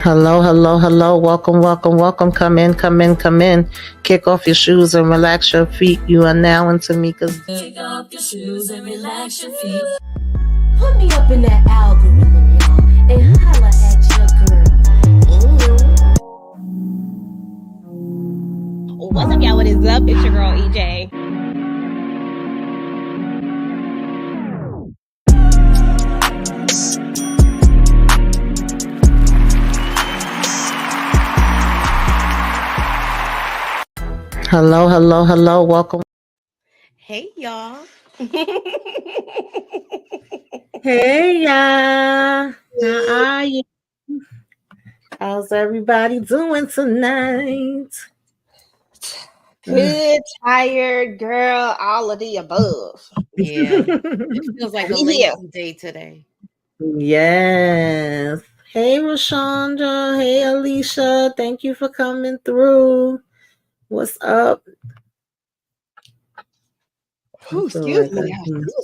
Hello, hello, hello. Welcome, welcome, welcome. Come in, come in, come in. Kick off your shoes and relax your feet. You are now in Tamika's. Kick off your shoes and relax your feet. Put me up in that algorithm, y'all, and holla at your girl. What's up, y'all? What is up? It's your girl EJ. Hello, hello, hello. Welcome. Hey, y'all. Hey, y'all. How are you? How's everybody doing tonight? Good, tired, girl, all of the above. Yeah, it feels like a We here. lazy day today. Yes. Hey, Rashonda. Hey, Alicia. Thank you for coming through. What's up? Excuse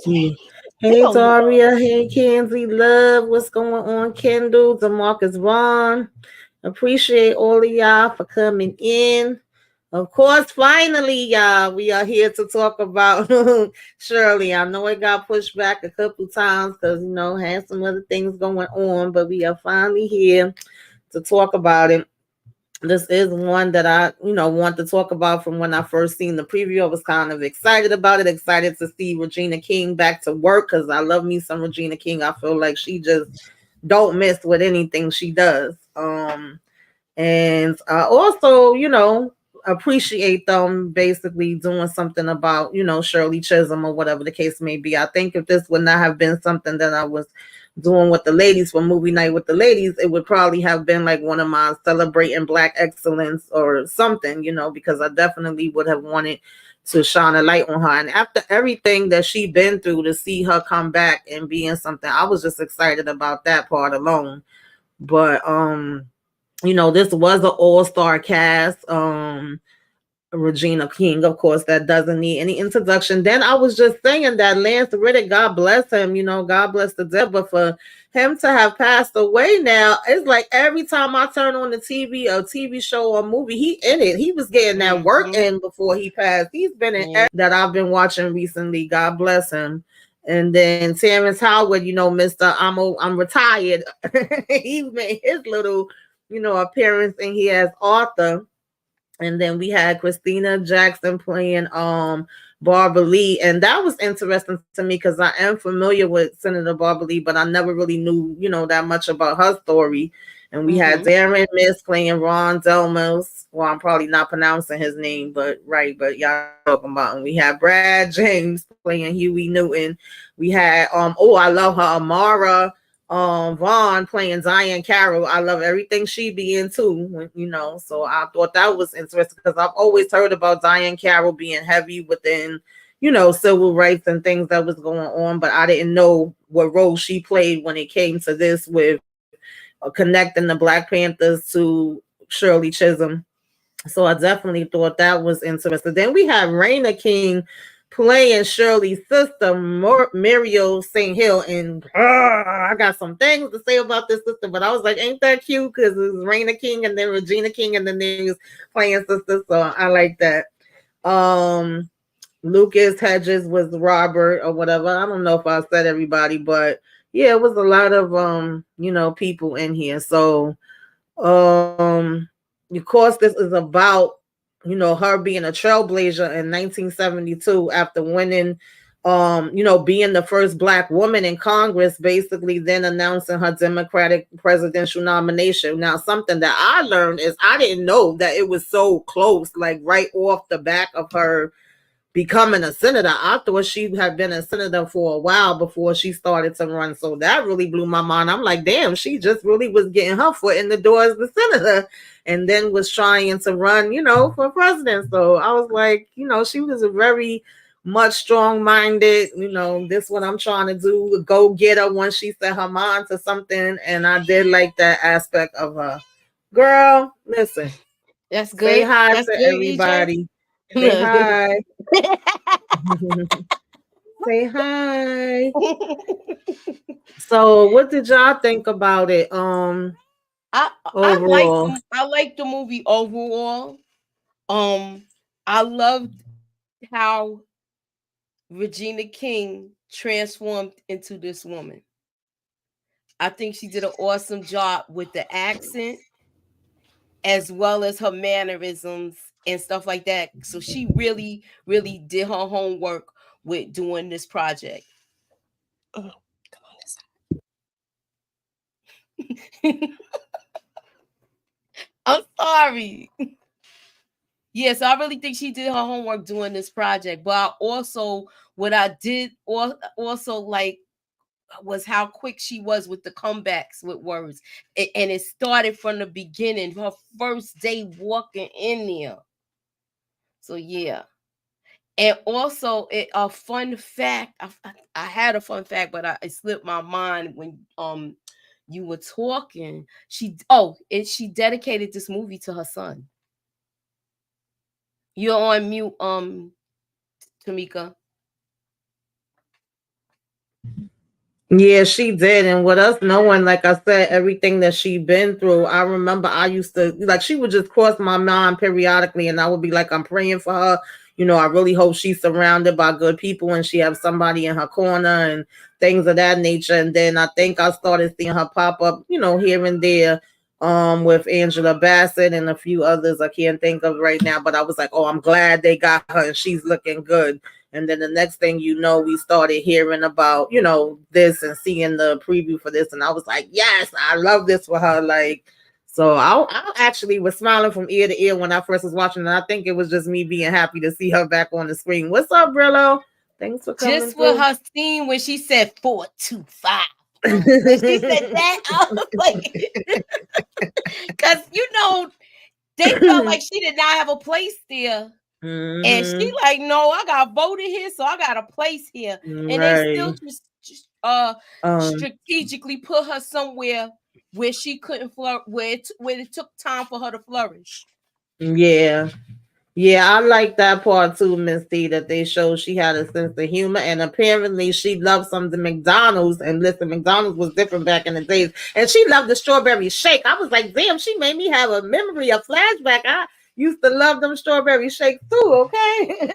me. Hey, Daria. Hey, Kenzie. Love. What's going on, Kendall? DeMarcus Vaughn. Appreciate all of y'all for coming in. Of course, finally, y'all, we are here to talk about Shirley. I know it got pushed back a couple times because, had some other things going on, but we are finally here to talk about it. This is one that I, want to talk about from when I first seen the preview. I was kind of excited about it, excited to see Regina King back to work because I love me some Regina King. I feel like she just don't miss with anything she does. And I also, appreciate them basically doing something about, Shirley Chisholm or whatever the case may be. I think if this would not have been something that I was doing with the ladies for movie night with the ladies, it would probably have been like one of my celebrating Black excellence or something, because I definitely would have wanted to shine a light on her. And after everything that she been through, to see her come back and be in something, I was just excited about that part alone. But this was an all-star cast. Regina King, of course, that doesn't need any introduction. Then I was just saying that Lance Riddick, God bless him, God bless the dead, but for him to have passed away now, it's like every time I turn on the TV, a TV show or movie, he in it. He was getting that work in before he passed. He's been in that I've been watching recently. God bless him. And then Terrence Howard, Mr. I'm retired. He made his little, appearance in here as Arthur. And then we had Christina Jackson playing Barbara Lee, and that was interesting to me because I am familiar with Senator Barbara Lee, but I never really knew, that much about her story. And we had Darren Miss playing Ron Delmos. Well, I'm probably not pronouncing his name, but y'all talking about. And we had Brad James playing Huey Newton. We had I love her, Amara Vaughn playing Diane Carroll. I love everything she be into, so I thought that was interesting because I've always heard about Diane Carroll being heavy within, civil rights and things that was going on, but I didn't know what role she played when it came to this with connecting the Black Panthers to Shirley Chisholm. So I definitely thought that was interesting. Then we have Raina King playing Shirley's sister, Muriel St. Hill. And I got some things to say about this sister, but I was like, ain't that cute? Because it was Raina King and then Regina King, and then they was playing sisters. So I like that. Lucas Hedges was Robert or whatever. I don't know if I said everybody, but yeah, it was a lot of people in here. So of course this is about her being a trailblazer in 1972 after winning being the first Black woman in Congress, basically then announcing her Democratic presidential nomination. Now, something that I learned is I didn't know that it was so close, like right off the back of her becoming a senator. I thought she had been a senator for a while before she started to run. So that really blew my mind. I'm like, damn, she just really was getting her foot in the door as the senator and then was trying to run, for president. So I was like, she was a very much strong-minded, this what I'm trying to do, go get her once she set her mind to something. And I did like that aspect of her. Girl, listen. That's good. Say hi That's to good, everybody. Say hi. Say hi. So what did y'all think about it? overall. I like the movie overall. I loved how Regina King transformed into this woman. I think she did an awesome job with the accent as well as her mannerisms and stuff like that. So she really, really did her homework with doing this project. Oh, come on, I'm sorry. Yes, I really think she did her homework doing this project. But what I did also like was how quick she was with the comebacks with words. And it started from the beginning, her first day walking in there. So yeah. And also a fun fact, I had a fun fact, but it slipped my mind when you were talking. She dedicated this movie to her son. You're on mute, Tamika. Yeah, she did. And with us knowing, like I said, everything that she been through, I remember I used to, like, she would just cross my mind periodically, and I would be like, I'm praying for her. You know, I really hope she's surrounded by good people and she has somebody in her corner and things of that nature. And then I think I started seeing her pop up, you know, here and there, with Angela Bassett and a few others I can't think of right now. But I was like, oh, I'm glad they got her and she's looking good. And then the next thing you know, we started hearing about, you know, this and seeing the preview for this. And I was like, yes, I love this for her. Like, so I actually was smiling from ear to ear when I first was watching. And I think it was just me being happy to see her back on the screen. What's up, Brillo? Thanks for coming Just through. with her scene when she said 425. When she said that, I was like, because, you know, they felt like she did not have a place there. Mm-hmm. And she like, no, I got voted here, so I got a place here. Right. And they still just strategically put her somewhere where she couldn't flourish, where it took time for her to flourish. Yeah. Yeah, I like that part too, Miss D, that they showed she had a sense of humor, and apparently she loved some of the McDonald's. And listen, McDonald's was different back in the days, and she loved the strawberry shake. I was like, damn, she made me have a memory, a flashback. I used to love them strawberry shakes too. Okay.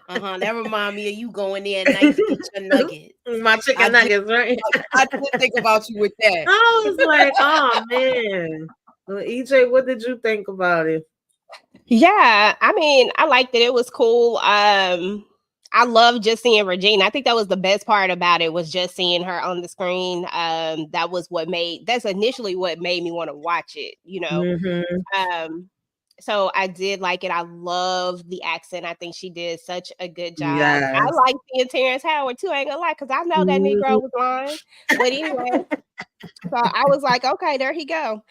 That remind me of you going there at night to get your nuggets. My chicken nuggets, right? I didn't think about you with that. I was like, oh man. Well, EJ, what did you think about it? Yeah, I mean, I liked it. It was cool. I love just seeing Regina. I think that was the best part about it, was just seeing her on the screen. That's initially what made me want to watch it, you know. Mm-hmm. So I did like it. I love the accent. I think she did such a good job. Yes. I like seeing Terrence Howard too, I ain't gonna lie, because I know that Negro was lying. But anyway, so I was like, okay, there he go.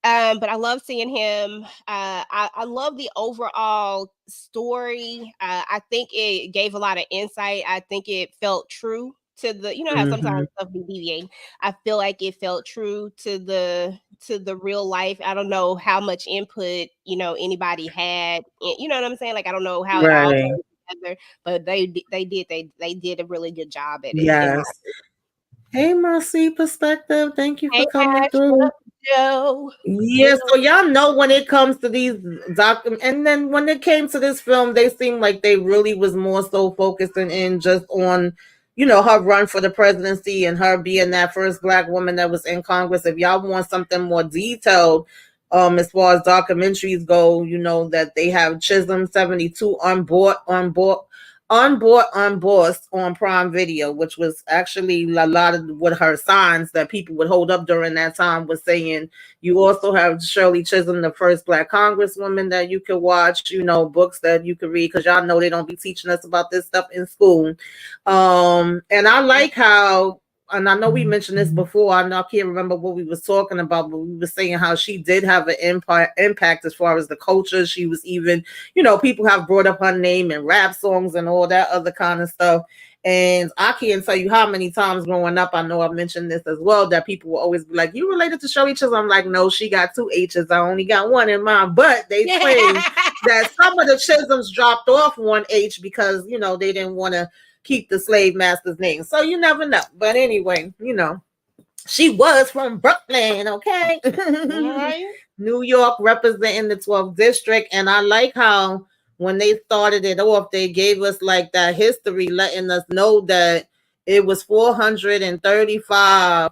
But I love seeing him. I love the overall story. I think it gave a lot of insight. I think it felt true to the, you know how sometimes stuff be deviating. I feel like it felt true to the real life. I don't know how much input, you know, anybody had. You know what I'm saying? Like, I don't know how it all came together, but they did a really good job at it. Yes. Hey, Marcy Perspective. Thank you for coming through. Yeah, so y'all know when it comes to these and then when it came to this film, they seemed like they really was more so focusing in just on, you know, her run for the presidency and her being that first Black woman that was in Congress. If y'all want something more detailed, as far as documentaries go, you know that they have Chisholm 72 Unbossed on Prime Video, which was actually a lot of what her signs that people would hold up during that time was saying. You also have Shirley Chisholm, the first Black Congresswoman that you could watch, you know, books that you could read, because y'all know they don't be teaching us about this stuff in school. And I like how, and I know we mentioned this before, I can't remember what we was talking about, but we were saying how she did have an impact as far as the culture. She was even, you know, people have brought up her name in rap songs and all that other kind of stuff. And I can't tell you how many times growing up, I know I've mentioned this as well, that people will always be like, you related to Shirley Chisholm? I'm like, no, she got 2 H's. I only got 1 in mine. But they claim that some of the Chisholms dropped off 1 H because, you know, they didn't want to keep the slave master's name. So you never know. But anyway, you know. She was from Brooklyn, okay? All right. New York representing the 12th district. And I like how when they started it off, they gave us like that history, letting us know that it was 435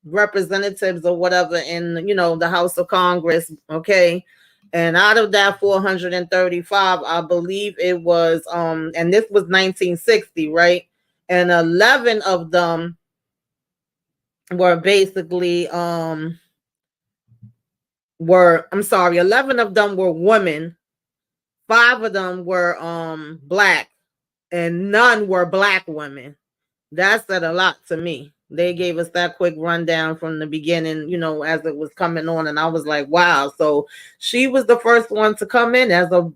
representatives or whatever in, you know, the House of Congress, okay? And out of that 435, I believe it was and this was 1960, right? And 11 of them were basically were, I'm sorry, 11 of them were women, 5 of them were black, and none were black women. That said a lot to me. They gave us that quick rundown from the beginning, you know, as it was coming on, and I was like, wow. So she was the first one to come in as a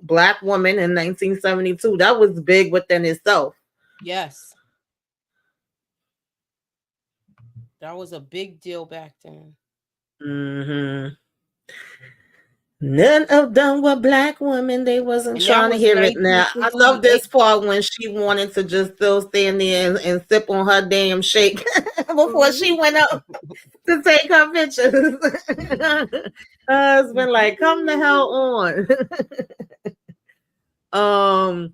black woman in 1972. That was big within itself. Yes. That was a big deal back then. Mm-hmm. None of them were black women. They wasn't And trying to hear it. Now, I love 1968. this part when she wanted to just still stand there and sip on her damn shake before she went up to take her pictures. Husband, like, come the hell on.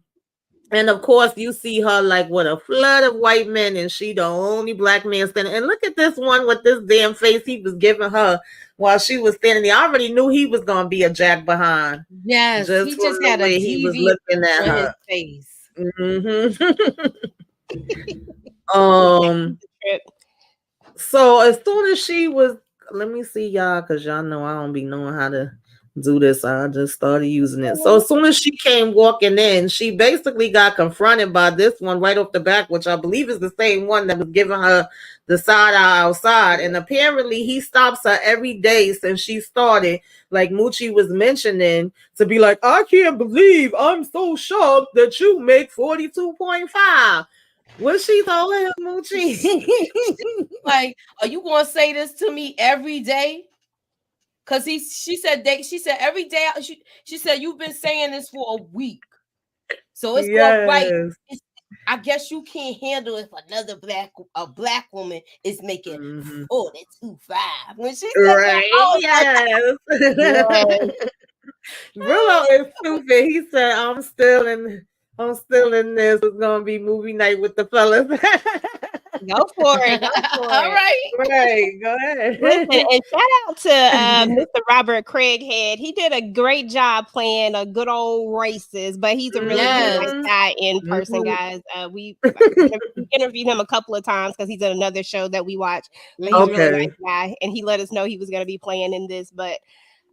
And of course, you see her like with a flood of white men, and she the only black man standing. And look at this one with this damn face he was giving her while she was standing there. I already knew he was gonna be a jack behind. Yes, Just he from just the had a way he was deviant looking at on his her. face. Trip. So as soon as she was, let me see y'all, because y'all know I don't be knowing how to do this. I just started using it. So as soon as she came walking in, she basically got confronted by this one right off the back, which I believe is the same one that was giving her the side eye outside. And apparently he stops her every day since she started, like Moochie was mentioning, to be like, I can't believe, I'm so shocked that you make 42.5. What she told him, Moochie? Like, are you gonna say this to me every day? Cause she said every day. She said you've been saying this for a week, so it's going right. I guess you can't handle if another black woman is making 42.5. When she said that, I was Yes. Brillo is stupid. He said, I'm still in this. It's gonna be movie night with the fellas. Go for it. Go for all it. right. Right, go ahead. Listen, and shout out to Mr. Robert Craighead. He did a great job playing a good old racist, but he's a really nice guy in person, guys. We interviewed him a couple of times because he's in another show that we watch. But he's a really nice guy, and he let us know he was going to be playing in this. But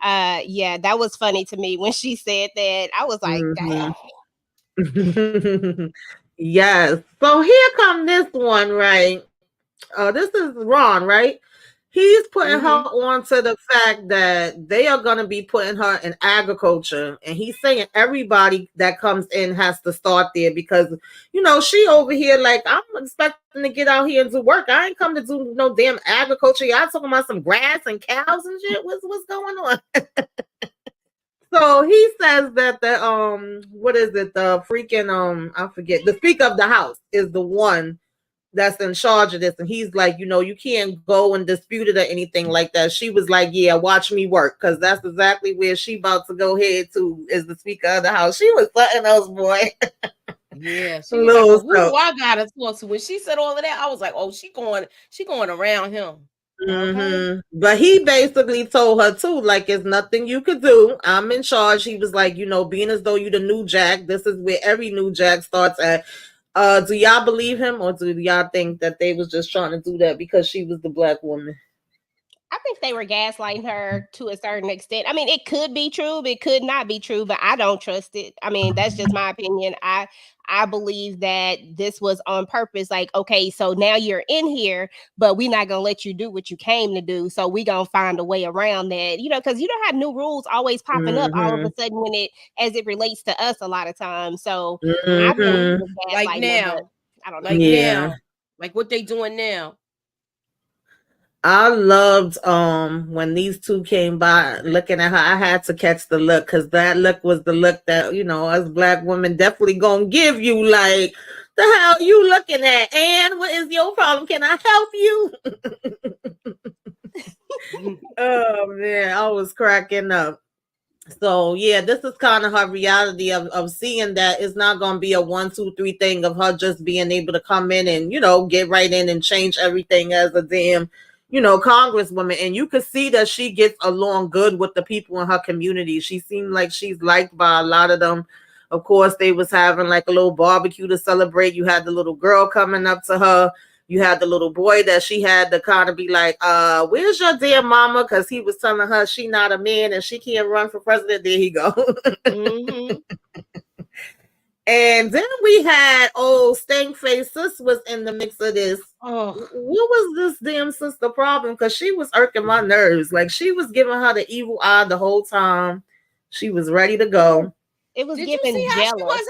yeah, that was funny to me when she said that. I was like, dang. Yes. So here come this one, right? This is Ron, right? He's putting her on to the fact that they are going to be putting her in agriculture. And he's saying everybody that comes in has to start there because, you know, she over here like, I'm expecting to get out here and do work. I ain't come to do no damn agriculture. Y'all talking about some grass and cows and shit. What's going on? So he says that the what is it? The freaking I forget. The Speaker of the House is the one that's in charge of this, and he's like, you know, you can't go and dispute it or anything like that. She was like, yeah, watch me work, because that's exactly where she about to go head to, is the Speaker of the House. She was something else, boy. Yeah, she was like, well, who I gotta talk to? When she said all of that, I was like, oh, she going around him. But he basically told her too, like, it's nothing you could do. I'm in charge. He was like, you know, being as though you the new jack, this is where every new jack starts at. Do y'all believe him, or do y'all think that they was just trying to do that because she was the black woman? I think they were gaslighting her to a certain extent. I mean, it could be true, but it could not be true, but I don't trust it. I mean, that's just my opinion. I believe that this was on purpose. Like, okay, so now you're in here, but we're not going to let you do what you came to do. So we're going to find a way around that, you know, because you don't have new rules always popping up all of a sudden as it relates to us a lot of times. So I believe like now, I don't know. Like now, like what they doing now. I loved when these two came by looking at her. I had to catch the look, because that look was the look that, you know, us black women definitely gonna give you, like, The hell you looking at? And what is your problem? Can I help you? Oh man, I was cracking up. So yeah, this is kind of her reality of seeing that it's not gonna be a 1, 2, 3 thing of her just being able to come in and get right in and change everything as a damn congresswoman. And you could see that she gets along good with the people in her community. She seemed like she's liked by a lot of them. Of course, they was having like a little barbecue to celebrate. You had the little girl coming up to her. You had the little boy that she had to kind of be like, where's your damn mama? Because he was telling her she not a man and she can't run for president. There he go. Mhm. And then we had old stank face sis was in the mix of this. Oh, What was this damn sister problem? Because she was irking my nerves. Like she was giving her the evil eye the whole time. She was ready to go. It was did you giving see how she jealous. was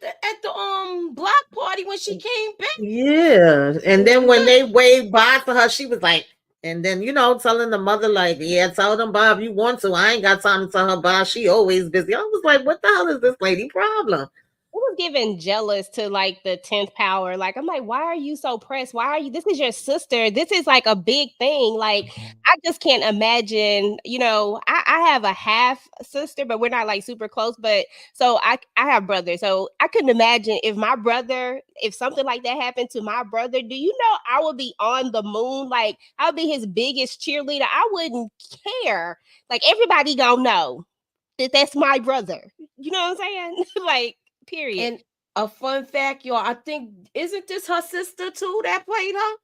at the block party when she came back? Yeah. And then when they waved bye to her, she was like, and then, telling the mother, like, yeah, tell them bye if you want to. I ain't got time to tell her bye. She always busy. I was like, what the hell is this lady problem? It was giving jealous to like the 10th power. Like, I'm like, why are you so pressed? Why are you? This is your sister. This is like a big thing. Like, I just can't imagine. I have a half sister, but we're not like super close. But so I have brothers. So I couldn't imagine if something like that happened to my brother. Do you know I would be on the moon? Like, I would be his biggest cheerleader. I wouldn't care. Like, everybody gonna know that that's my brother. You know what I'm saying? Like. Period. And a fun fact, y'all, I think, isn't this her sister too that played her?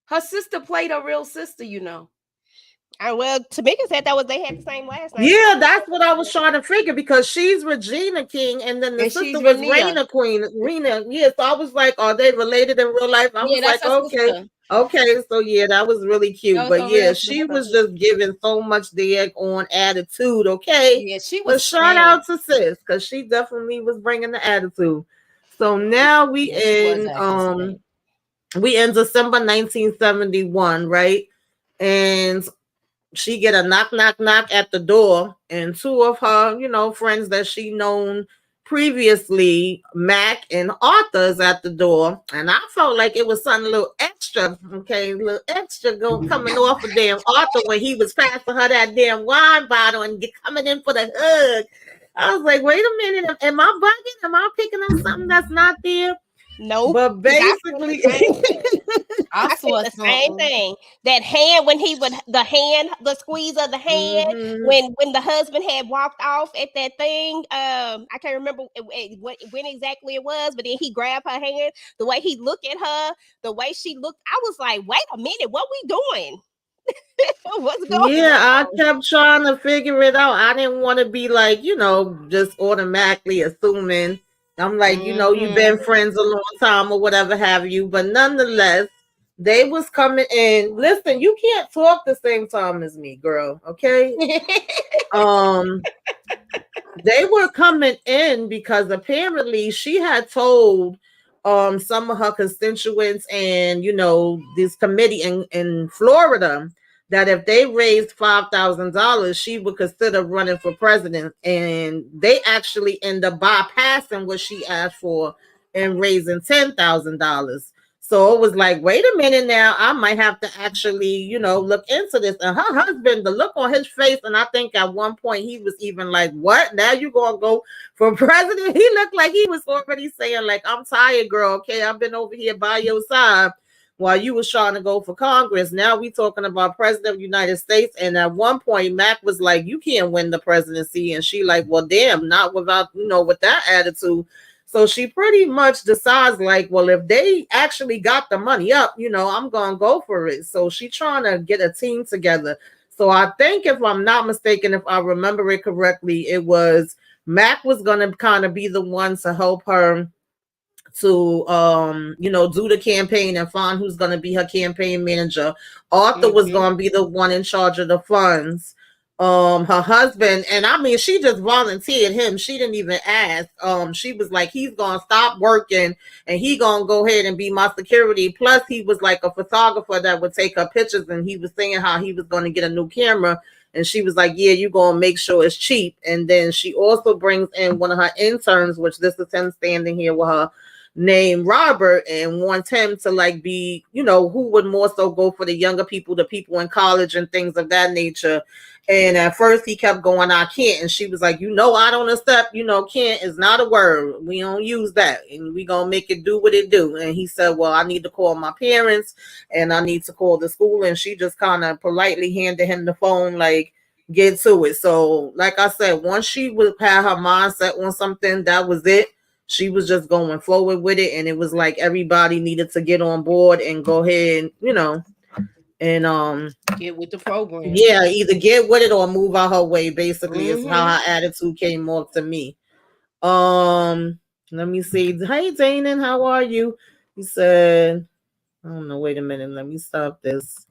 Her sister played her real sister, Well, Tamika said they had the same last name. Yeah, that's what I was trying to figure because she's Regina King and then the sister was Raina Queen. Rena, yeah. So I was like, are they related in real life? I was like, okay. Sister. Okay, so yeah, that was really cute. But yeah, she was just giving so much on attitude. Okay. Yeah, she was. But shout sad. out to sis because she definitely was bringing the attitude. So now we we in December 1971, right? And she get a knock, knock, knock at the door, and two of her, friends that she known previously, Mac and Arthur's at the door, and I felt like it was something a little extra, a little extra coming off of damn Arthur when he was passing her that damn wine bottle and coming in for the hug. I was like, wait a minute, am I bugging? Am I picking up something that's not there? No, but basically, I saw the same thing. That hand when he would the squeeze of the hand when the husband had walked off at that thing. I can't remember when exactly it was, but then he grabbed her hand. The way he looked at her, the way she looked, I was like, wait a minute, what we doing? What's going on? I kept trying to figure it out. I didn't want to be like, just automatically assuming. I'm like, you've been friends a long time or whatever have you. But nonetheless, they was coming in. Listen, you can't talk the same time as me, girl. Okay. They were coming in because apparently she had told some of her constituents and this committee in Florida that if they raised $5,000, she would consider running for president. And they actually end up bypassing what she asked for and raising $10,000. So it was like, wait a minute now, I might have to actually, look into this. And her husband, the look on his face, and I think at one point he was even like, what? Now you going to go for president? He looked like he was already saying like, I'm tired, girl. Okay, I've been over here by your side while you was trying to go for Congress. Now we talking about president of the United States. And at one point, Mac was like, you can't win the presidency. And she like, well, damn, not without, with that attitude. So she pretty much decides like, well, if they actually got the money up, I'm going to go for it. So she trying to get a team together. So I think if I'm not mistaken, if I remember it correctly, it was Mac was going to kind of be the one to help her to do the campaign and find who's going to be her campaign manager. Arthur was going to be the one in charge of the funds. Her husband, and I mean, she just volunteered him. She didn't even ask. She was like, he's gonna stop working and he gonna go ahead and be my security. Plus, he was like a photographer that would take her pictures, and he was saying how he was gonna get a new camera And she was like, yeah, you gonna make sure it's cheap. And then she also brings in one of her interns, which this is him standing here with her, named Robert, and wants him to like be, who would more so go for the younger people, the people in college and things of that nature. And at first he kept going, I can't. And she was like, I don't accept, can't is not a word. We don't use that. And we gonna make it do what it do. And he said, well, I need to call my parents and I need to call the school. And she just kind of politely handed him the phone, like, get to it. So like I said, once she would have her mindset on something, that was it. She was just going forward with it. And it was like everybody needed to get on board and go ahead, and Get with the program. yeah, either get with it or move out her way, basically, is how her attitude came off to me. Let me see. Hey Danon, how are you? He said, I don't know, wait a minute, let me stop this.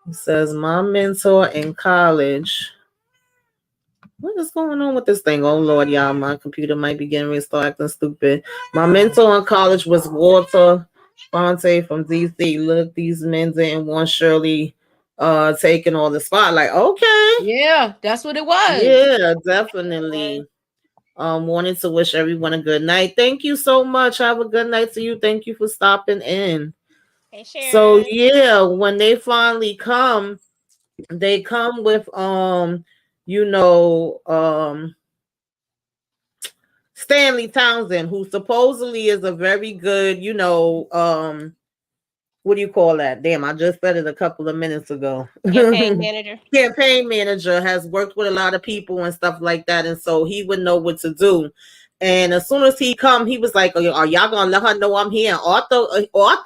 He says, my mentor in college. What is going on with this thing? Oh Lord, y'all, my computer might be getting ready to start acting stupid. My mentor in college was Walter Fonte from DC. Look, these men didn't want Shirley taking all the spotlight. Okay. Yeah, that's what it was. Yeah, definitely. Wanted to wish everyone a good night. Thank you so much. Have a good night to you. Thank you for stopping in. Hey, Sharon. So yeah, when they finally come, they come with Stanley Townsend, who supposedly is a very good, what do you call that? Damn, I just said it a couple of minutes ago. Campaign manager. Campaign manager, has worked with a lot of people and stuff like that. And so he would know what to do. And as soon as he come, he was like, are y'all gonna let her know I'm here? And Arthur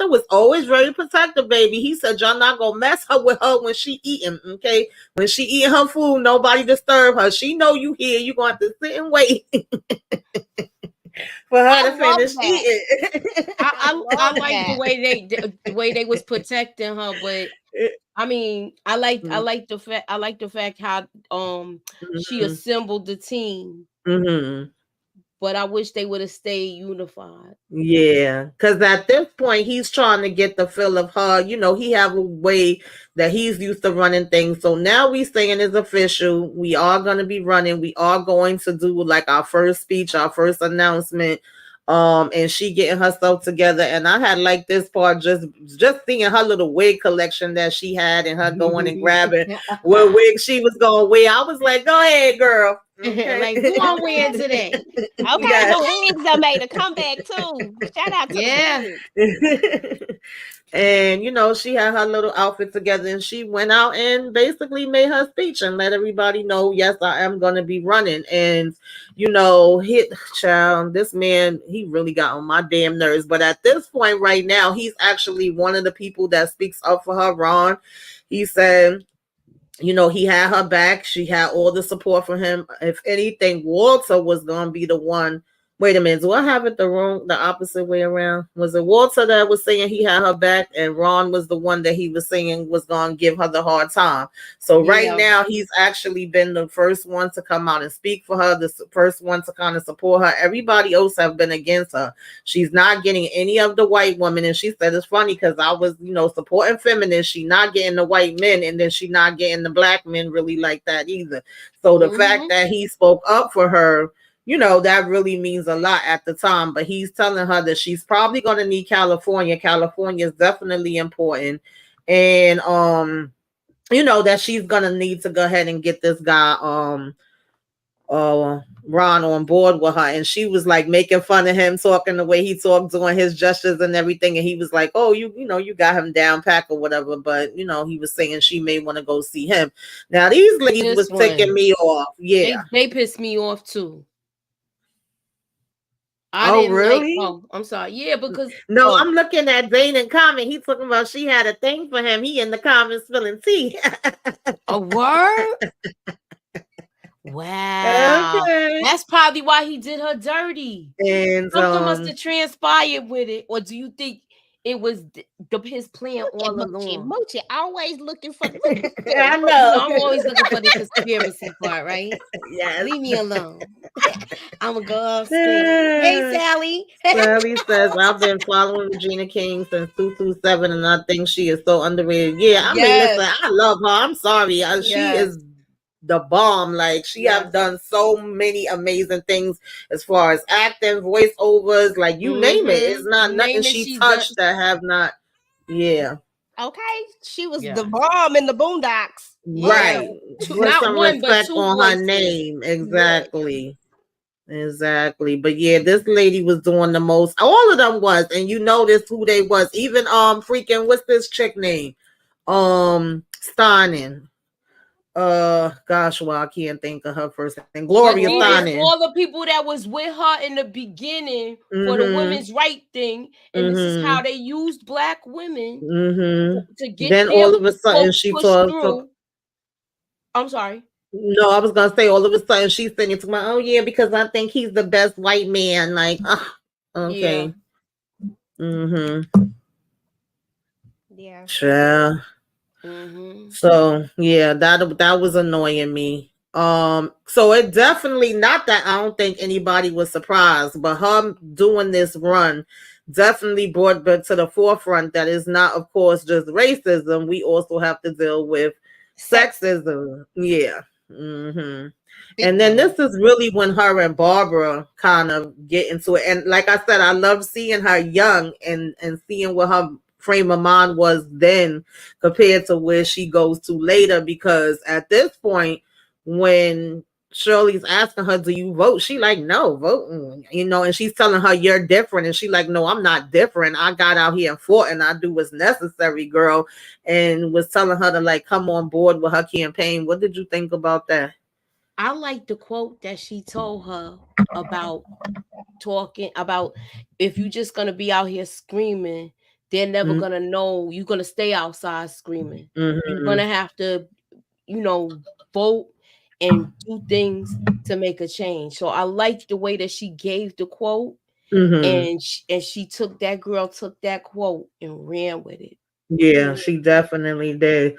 was always very protective, baby. He said, y'all not gonna mess her with her when she eating, okay? When she eating her food, nobody disturb her. She know you here. You gonna have to sit and wait for her to finish eating. I like the way they was protecting her, but I mean, I like the fact how she assembled the team. But I wish they would have stayed unified. Yeah, because at this point, he's trying to get the feel of her. He have a way that he's used to running things. So now we saying it's official. We are going to be running. We are going to do like our first speech, our first announcement. And she getting herself together. And I had like this part, just seeing her little wig collection that she had and her going and grabbing what wig she was going to wear. I was like, go ahead, girl. Okay. Like, who I'm wearing today? Okay, yes. The wigs are made a comeback too. Shout out to the wigs. And she had her little outfit together, and she went out and basically made her speech and let everybody know, yes, I am going to be running. And child, this man, he really got on my damn nerves. But at this point right now, he's actually one of the people that speaks up for her. Ron, he said, he had her back. She had all the support from him. If anything, Walter was going to be the one. Wait a minute. Do I have it the opposite way around? Was it Walter that was saying he had her back, and Ron was the one that he was saying was going to give her the hard time? So right now, he's actually been the first one to come out and speak for her, the first one to kind of support her. Everybody else have been against her. She's not getting any of the white women. And she said, it's funny because I was, supporting feminists. She not getting the white men, and then she not getting the black men really like that either. So the fact that he spoke up for her, that really means a lot at the time. But he's telling her that she's probably going to need California. California is definitely important. And, that she's going to need to go ahead and get this guy, Ron, on board with her. And she was like making fun of him, talking the way he talked, doing his gestures and everything. And he was like, oh, you got him down pack or whatever. But, he was saying she may want to go see him. Now, these ladies was ticking me off. Yeah. They pissed me off too. Really? I'm sorry. Yeah, because I'm looking at Danon comment. He's talking about she had a thing for him. He in the comments spilling tea. A word? Wow. Okay. That's probably why he did her dirty. And something must have transpired with it. Or do you think it was his plan all along? Moochie always looking for I know. I'm always looking for the conspiracy part, right? Yeah. Leave me alone. I'm gonna go upstairs. Hey, Sally. Sally says, I've been following Regina King since 2007, and I think she is so underrated. Yeah, I mean, listen, I love her. I'm sorry. She is the bomb. Like she have done so many amazing things as far as acting, voiceovers, like you name it. It's not You nothing name it, she she done. touched that have not. Yeah. Okay, she was Yeah. the bomb in the Boondocks. Yeah. Right. Put Not some one, but respect 2 on her voices. name. Yeah. Exactly. Exactly. But yeah, this lady was doing the most. All of them was, and you noticed who they was. Even freaking what's this chick name? Steinem. Gosh, well, I can't think of her first name. But Gloria these was Steinem. all the people that was with her in the beginning for the Mm-hmm. women's right thing, and this is Mm-hmm. how they used black women to Mm-hmm. get Then their all of a sudden vote she pushed took. through. I'm sorry. No, I was gonna say all of a sudden she's saying to my, oh yeah, because I think he's the best white man. Like, Yeah. okay. Mm-hmm. Yeah. Sure. Mm-hmm. So yeah, that was annoying me. So it definitely not that I don't think anybody was surprised, but her doing this run definitely brought back to the forefront that is not, of course, just racism. We also have to deal with Sex. sexism. Yeah. Hmm. Big And then time. this is really when her and Barbara kind of get into it. And like I said, I love seeing her young and seeing what her frame of mind was then compared to where she goes to later, because at this point when Shirley's asking her, do you vote? She like, no, vote, and she's telling her you're different. And she like, no, I'm not different. I got out here and fought and I do what's necessary, girl. And was telling her to like come on board with her campaign. What did you think about that? I like the quote that she told her about talking about, if you just gonna be out here screaming, they're never Mm-hmm. gonna know you're gonna stay outside screaming. You're Mm-hmm. gonna have to, vote and do things to make a change. So I like the way that she gave the quote, Mm-hmm. and she took that girl took that quote and ran with it. Yeah, she definitely did.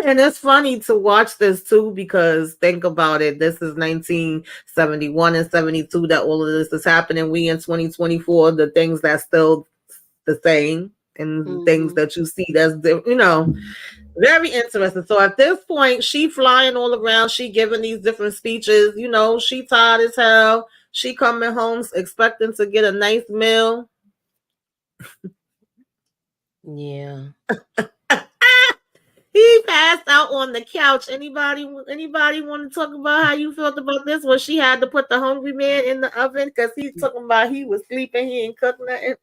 And it's funny to watch this too, because think about it. This is 1971 and 72 that all of this is happening. We in 2024, the things that's still the same and things Mm-hmm. that you see that's, very interesting. So at this point, she flying all around. She giving these different speeches. She tired as hell. She coming home expecting to get a nice meal. Yeah. He passed out on the couch. Anybody want to talk about how you felt about this? When she had to put the hungry man in the oven because he talking about he was sleeping, he ain't cook nothing.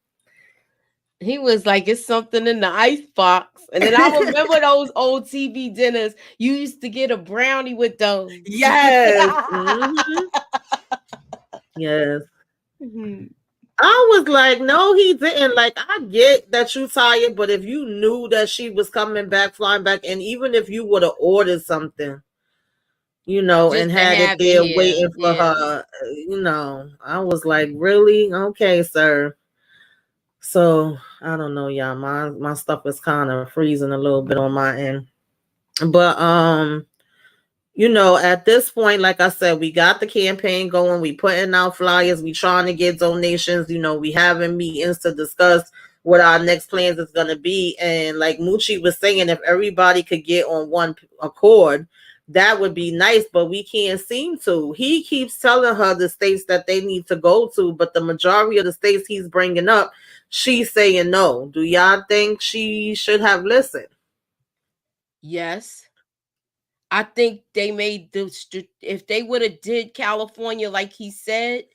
He was like, it's something in the ice box. And then I remember those old TV dinners. You used to get a brownie with those. Yes. Mm-hmm. Yes. Mhm. I was like, no, he didn't. Like, I get that you tired, but if you knew that she was coming back, flying back, and even if you would have ordered something, Just and to had it have it there here. waiting for Yeah. her, I was like, really? Okay, sir. So I don't know, y'all. My stuff is kind of freezing a little bit on my end. But at this point, like I said, we got the campaign going. We putting out flyers. We trying to get donations. We having meetings to discuss what our next plans is going to be. And like Moochie was saying, if everybody could get on one accord, that would be nice. But we can't seem to. He keeps telling her the states that they need to go to, but the majority of the states he's bringing up, she's saying no. Do y'all think she should have listened? Yes. I think they made if they would have did California like he said,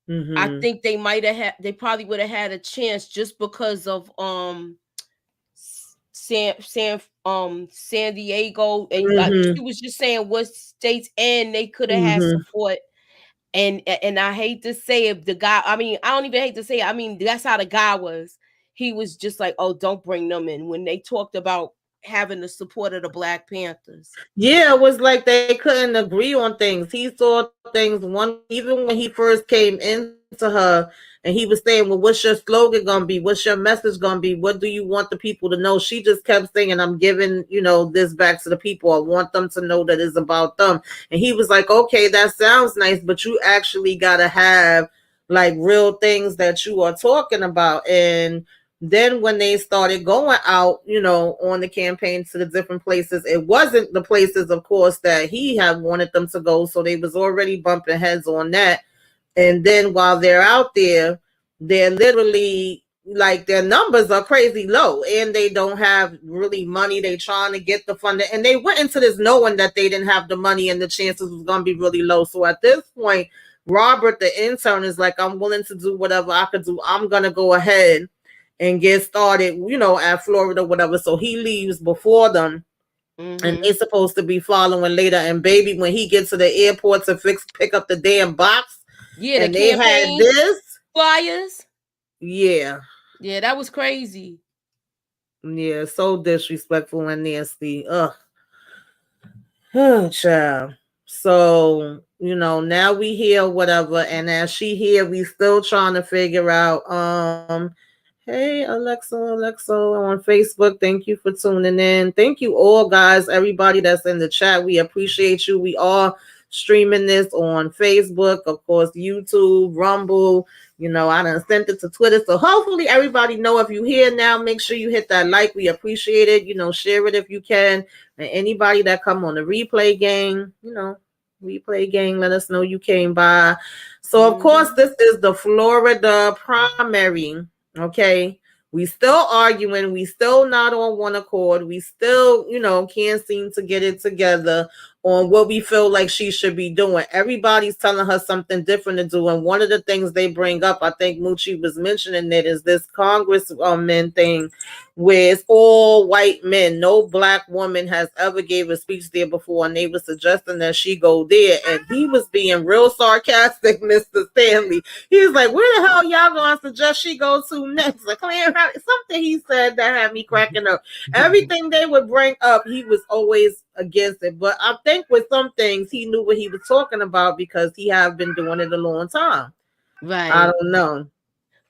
I Mm-hmm. think they probably would have had a chance, just because of San Diego, and Mm-hmm. she was just saying what states, and they could have had Mm-hmm. support. And I hate to say it, the guy, I mean, I don't even hate to say it, I mean, that's how the guy was. He was just like, oh, don't bring them in, when they talked about having the support of the Black Panthers. Yeah, it was like they couldn't agree on things. He saw things one way, even when he first came into her and he was saying, well, what's your slogan gonna be? What's your message gonna be? What do you want the people to know? She just kept saying, I'm giving, this back to the people. I want them to know that it's about them. And he was like, okay, that sounds nice, but you actually gotta have like real things that you are talking about. And Then when they started going out, on the campaign to the different places, it wasn't the places, of course, that he had wanted them to go. So they was already bumping heads on that. And then while they're out there, they're literally like their numbers are crazy low and they don't have really money. They trying to get the funding and they went into this knowing that they didn't have the money and the chances was going to be really low. So at this point, Robert, the intern, is like, I'm willing to do whatever I could do. I'm going to go ahead and get started, at Florida, whatever. So he leaves before them. Mm-hmm. And they're supposed to be following later. And baby, when he gets to the airport to pick up the damn box, and they had this flyers. Yeah, that was crazy. Yeah, so disrespectful and nasty. Ugh. Oh, child. So, now we hear whatever, and as she here, we still trying to figure out, hey, Alexa on Facebook. Thank you for tuning in. Thank you all, guys, everybody that's in the chat. We appreciate you. We are streaming this on Facebook, of course, YouTube, Rumble. I done sent it to Twitter. So hopefully everybody know if you here now, make sure you hit that like. We appreciate it. Share it if you can. And anybody that come on the replay gang, let us know you came by. So of course, this is the Florida primary. Okay. We still arguing. We still not on one accord. We still, can't seem to get it together on what we feel like she should be doing. Everybody's telling her something different to do. And one of the things they bring up, I think Moochie was mentioning it, is this congressman thing where it's all white men. No black woman has ever gave a speech there before. And they were suggesting that she go there. And he was being real sarcastic, Mr. Stanley. He was like, where the hell y'all going to suggest she go to next? Like, something he said that had me cracking up. Everything they would bring up, he was always against it. But I think with some things, he knew what he was talking about because he have been doing it a long time. Right. I don't know.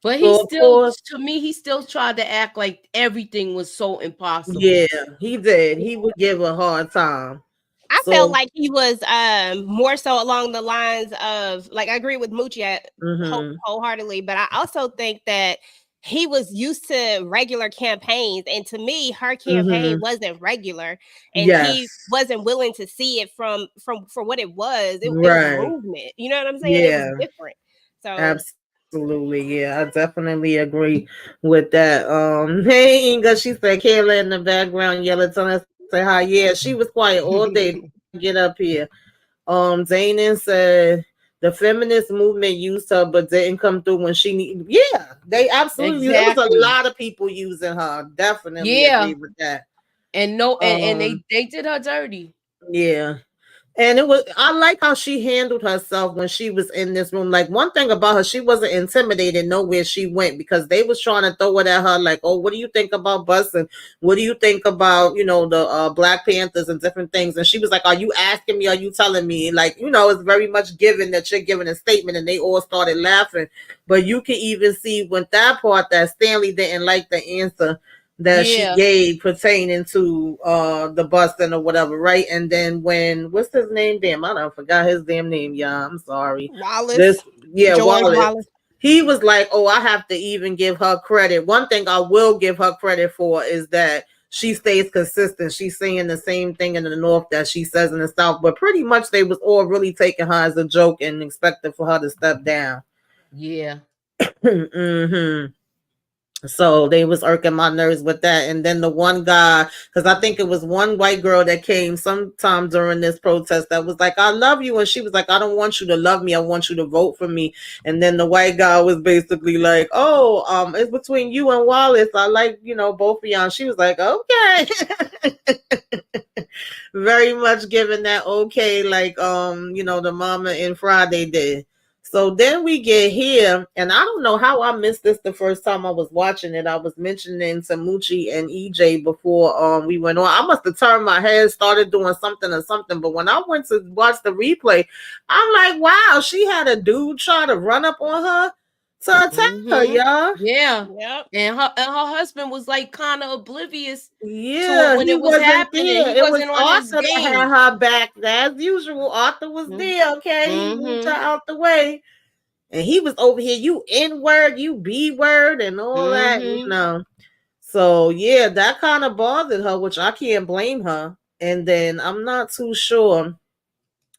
But he to me, he still tried to act like everything was so impossible. Yeah, he did. He would give a hard time. I felt like he was more so along the lines of, like, I agree with Moochie wholeheartedly, but I also think that he was used to regular campaigns, and to me, her campaign wasn't regular, and he wasn't willing to see it from for what it was. It was movement. You know what I'm saying? Yeah. It was different. So absolutely, yeah, I definitely agree with that. Hey, Inga, she said Kayla in the background yelling, telling us say hi. Yeah, she was quiet all day to get up here. Zanin said the feminist movement used her, but didn't come through when she needed. Yeah, they absolutely. There was a lot of people using her. Definitely agree with that. And and they did her dirty. Yeah. And I like how she handled herself when she was in this room. Like, one thing about her, she wasn't intimidated nowhere she went, because they was trying to throw it at her like, oh, what do you think about busing? What do you think about, the Black Panthers and different things? And she was like, are you asking me? Are you telling me? Like, it's very much given that you're giving a statement, and they all started laughing. But you can even see with that part that Stanley didn't like the answer that she gave pertaining to the busting or whatever, right? And then what's his name? Damn, I don't forgot his damn name, y'all. I'm sorry. Wallace. Wallace. He was like, oh, I have to even give her credit. One thing I will give her credit for is that she stays consistent. She's saying the same thing in the North that she says in the South, but pretty much they was all really taking her as a joke and expecting for her to step down. Yeah. So they was irking my nerves with that. And then the one guy, because I think it was one white girl that came sometime during this protest that was like, I love you. And she was like, I don't want you to love me. I want you to vote for me. And then the white guy was basically like, oh, it's between you and Wallace. I like, both of y'all. And she was like, okay. Very much giving that okay, like, the mama in Friday did. So then we get here, and I don't know how I missed this the first time I was watching it. I was mentioning to Moochie and EJ before we went on. I must have turned my head, started doing something or something. But when I went to watch the replay, I'm like, wow, she had a dude try to run up on her to attack her, y'all. Yeah. Yep. And her husband was like kind of oblivious. Yeah, when it was happening. There. He it wasn't was on Arthur his game. That had her back as usual. Arthur was there, okay? He moved her out the way. And he was over here, you N word, you B word, and all that, you Mm-hmm. know. So yeah, that kind of bothered her, which I can't blame her. And then I'm not too sure.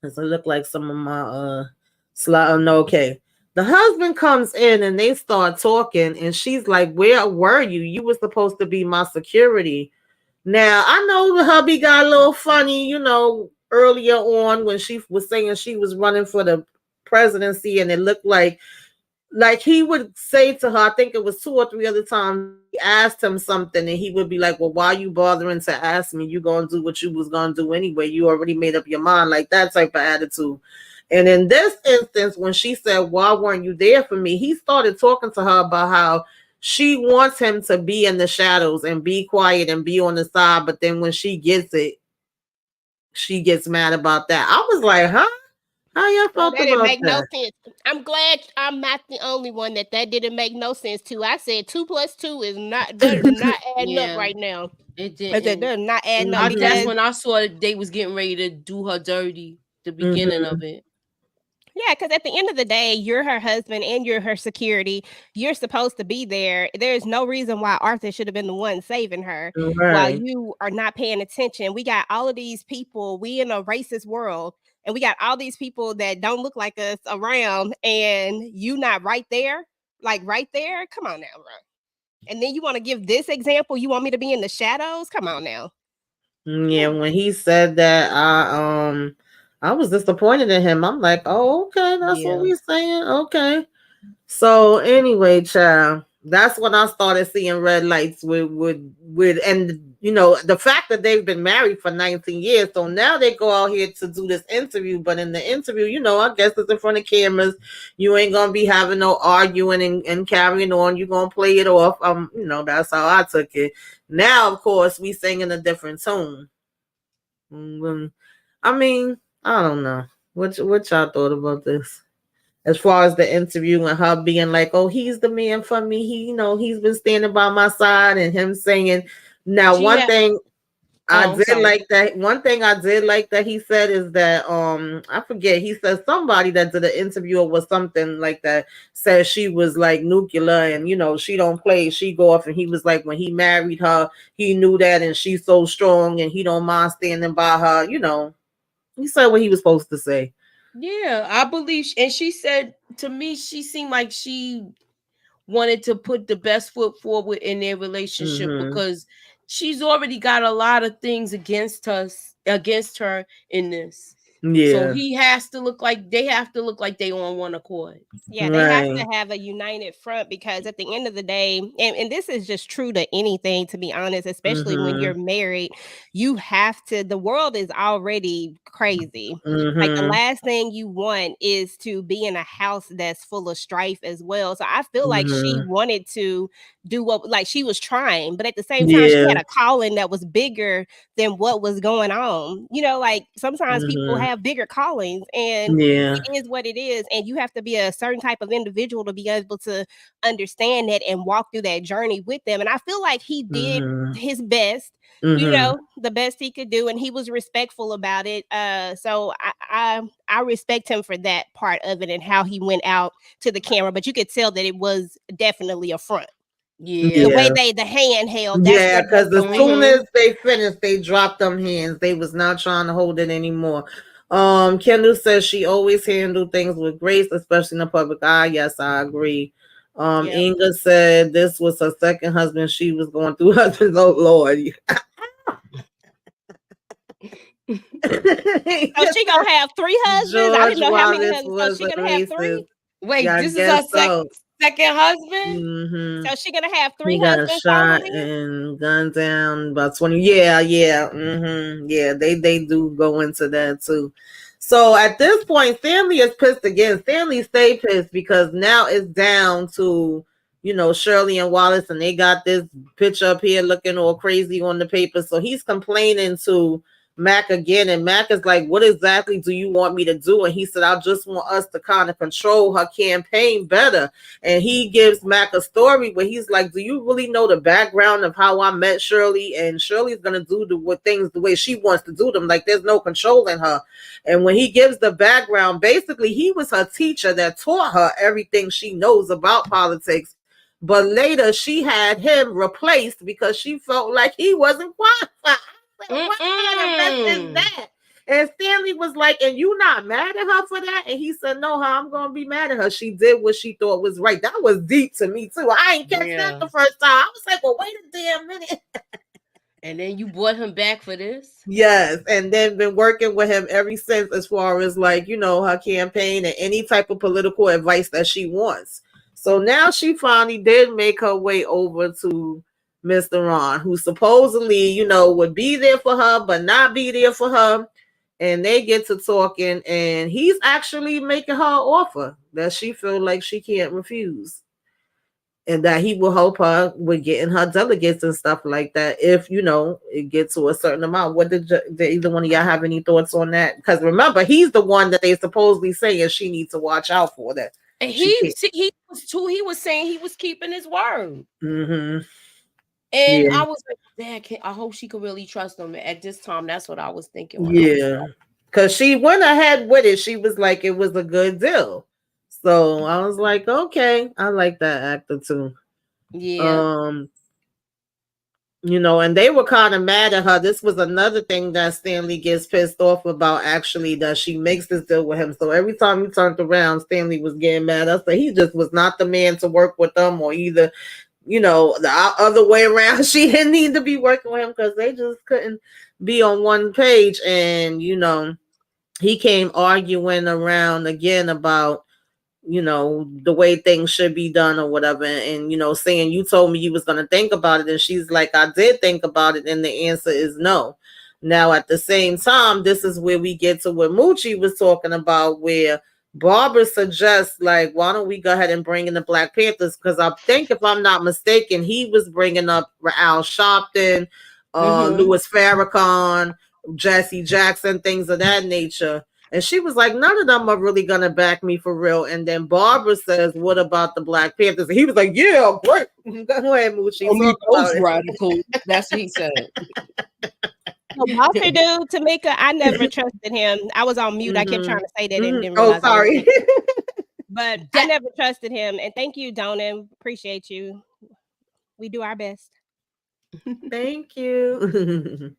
Does it look like some of my slide? Oh, no, okay. The husband comes in and they start talking, and she's like, "Where were you? You were supposed to be my security." Now I know the hubby got a little funny, you know, earlier on when she was saying she was running for the presidency, and it looked like he would say to her, I think it was 2 or 3 other times, he asked him something and he would be like, well, why are you bothering to ask me? You gonna do what you was gonna do anyway. You already made up your mind, like that type of attitude. And in this instance, when she said, why weren't you there for me? He started talking to her about how she wants him to be in the shadows and be quiet and be on the side. But then when she gets it, she gets mad about that. I was like, huh? How y'all Girl, felt that didn't about make no that? sense. I'm glad I'm not the only one that didn't make no sense to. I said 2 plus 2 is not that is not adding up Yeah, right now. it I said didn't. that is not adding up That's because Mhm. when I saw they was getting ready to do her dirty. The beginning of Mhm. it. yeah, because at the end of the day, you're her husband and you're her security. You're supposed to be there. There's no reason why Arthur should have been the one saving her while Right. you are not paying attention. We got all of these people. We in a racist world, and we got all these people that don't look like us around, and you not right there, like right there. Come on now, bro. And then you want to give this example? You want me to be in the shadows? Come on now. Yeah, when he said that, I was disappointed in him. I'm like, oh, okay, that's what Yeah. we saying. Okay. So anyway, child, that's when I started seeing red lights with and you know the fact that they've been married for 19 years. So now they go out here to do this interview, but in the interview, you know, I guess it's in front of cameras. You ain't gonna be having no arguing and carrying on. You're gonna play it off. You know, that's how I took it. Now, of course, we sing in a different tone. I mean, I don't know. What y'all thought about this? As far as the interview and her being like, "Oh, he's the man for me. He, you know, he's been standing by my side," and him saying, "Now, She one had. thing I Oh, I'm did sorry. like that. One thing I did like that he said is that I forget. He said somebody that did an interview or was something like that said she was like nuclear and you know she don't play. She go off and he was like when he married her, he knew that and she's so strong and he don't mind standing by her. You know, he said what he was supposed to say. Yeah, I believe, and she said to me, she seemed like she wanted to put the best foot forward in their relationship Mm-hmm. because she's already got a lot of things against her in this. So Yeah. he has to look like they have to look like they on one accord. Yeah, they have Right. to have a united front because at the end of the day, and this is just true to anything, to be honest, especially when you're Mhm. married, you have to, the world is already crazy. Like the Mhm. last thing you want is to be in a house that's full of strife as well. So I feel like she Mhm. wanted to do what, like she was trying, but at the same time, she Yeah. had a calling that was bigger than what was going on. You know, like sometimes people Mhm. have bigger callings and Yeah. it is what it is, and you have to be a certain type of individual to be able to understand that and walk through that journey with them. And I feel like he did Mhm. his best, you Mhm. know, the best he could do, and he was respectful about it. So I respect him for that part of it and how he went out to the camera. But you could tell that it was definitely a front. The Yeah. way Yeah. the hand held, that's Yeah, what that's because the as way. soon Mm-hmm. as they finished, they dropped them hands. They was not trying to hold it anymore. Kendall says she always handled things with grace, especially in the public eye. Yes, I agree. Yeah. Inga said this was her second husband. She was going through husbands. Oh Lord. So she gonna have 3 husbands. I George didn't know how many Wallace husbands. So was she a gonna have racist. three. Wait, Yeah, I this is guess her so. second husband? Hmm. So she gonna have He three got husbands total shot then? and gunned down about 20. Yeah, yeah. Yeah, they do go into that too. So at this point, Stanley is pissed again. Stanley stay pissed because now it's down to, you know, Shirley and Wallace, and they got this picture up here looking all crazy on the paper. So he's complaining to Mac again, and Mac is like, what exactly do you want me to do? And he said, I just want us to kind of control her campaign better. And he gives Mac a story where he's like, do you really know the background of how I met Shirley? And Shirley's gonna do things the way she wants to do them. Like there's no controlling her. And when he gives the background, basically he was her teacher that taught her everything she knows about politics. But later she had him replaced because she felt like he wasn't qualified. What kind of mess is that? And Stanley was like, and you not mad at her for that? And he said, no, I'm gonna be mad at her. She did what she thought was right. That was deep to me too. I ain't catch that the first time. I was like, well, wait a damn minute. And then you brought him back for this? Yes, and then been working with him ever since, as far as like, her campaign and any type of political advice that she wants. So now she finally did make her way over to Mr. Ron, who supposedly, would be there for her, but not be there for her. And they get to talking, and he's actually making her offer that she feel like she can't refuse. And that he will help her with getting her delegates and stuff like that if, it gets to a certain amount. What did either one of y'all have any thoughts on that? Because remember, he's the one that they supposedly saying she needs to watch out for that. And he was saying he was keeping his word. Mm-hmm. And I was like, Dad, I hope she could really trust him. At this time, that's what I was thinking. Yeah. Because she went ahead with it. She was like, it was a good deal. So I was like, okay, I like that actor too. Yeah. And they were kind of mad at her. This was another thing that Stanley gets pissed off about, actually, that she makes this deal with him. So every time he turned around, Stanley was getting mad. I said he just was not the man to work with them, or either, the other way around. She didn't need to be working with him because they just couldn't be on one page. And, he came arguing around again about, the way things should be done or whatever. And, saying, you told me you was going to think about it. And she's like, I did think about it. And the answer is no. Now, at the same time, this is where we get to what Moochie was talking about, where Barbara suggests, like, why don't we go ahead and bring in the Black Panthers? Because I think, if I'm not mistaken, he was bringing up Al Sharpton, Louis Farrakhan, Jesse Jackson, things of that nature. And she was like, none of them are really going to back me for real. And then Barbara says, what about the Black Panthers? And he was like, yeah, great. Go ahead, Moochie. Those radicals. That's what he said. Walter dude, Tamika, I never trusted him. I was on mute. I kept trying to say that and didn't realize. Oh, sorry. But I never trusted him. And thank you, Donna. Appreciate you. We do our best. Thank you.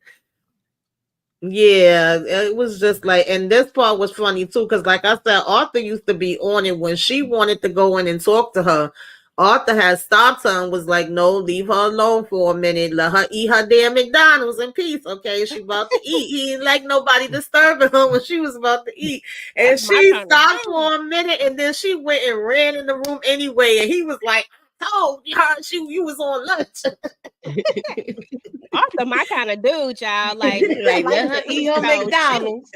Yeah, it was just like, and this part was funny too, because like I said, Arthur used to be on it when she wanted to go in and talk to her. Arthur had stopped her and was like, no, leave her alone for a minute. Let her eat her damn McDonald's in peace, okay? She about to eat. He didn't like nobody disturbing her when she was about to eat. And she stopped for a minute, and then she went and ran in the room anyway. And he was like, oh, you was on lunch. Arthur, my kind of dude, y'all. Like let her eat her McDonald's.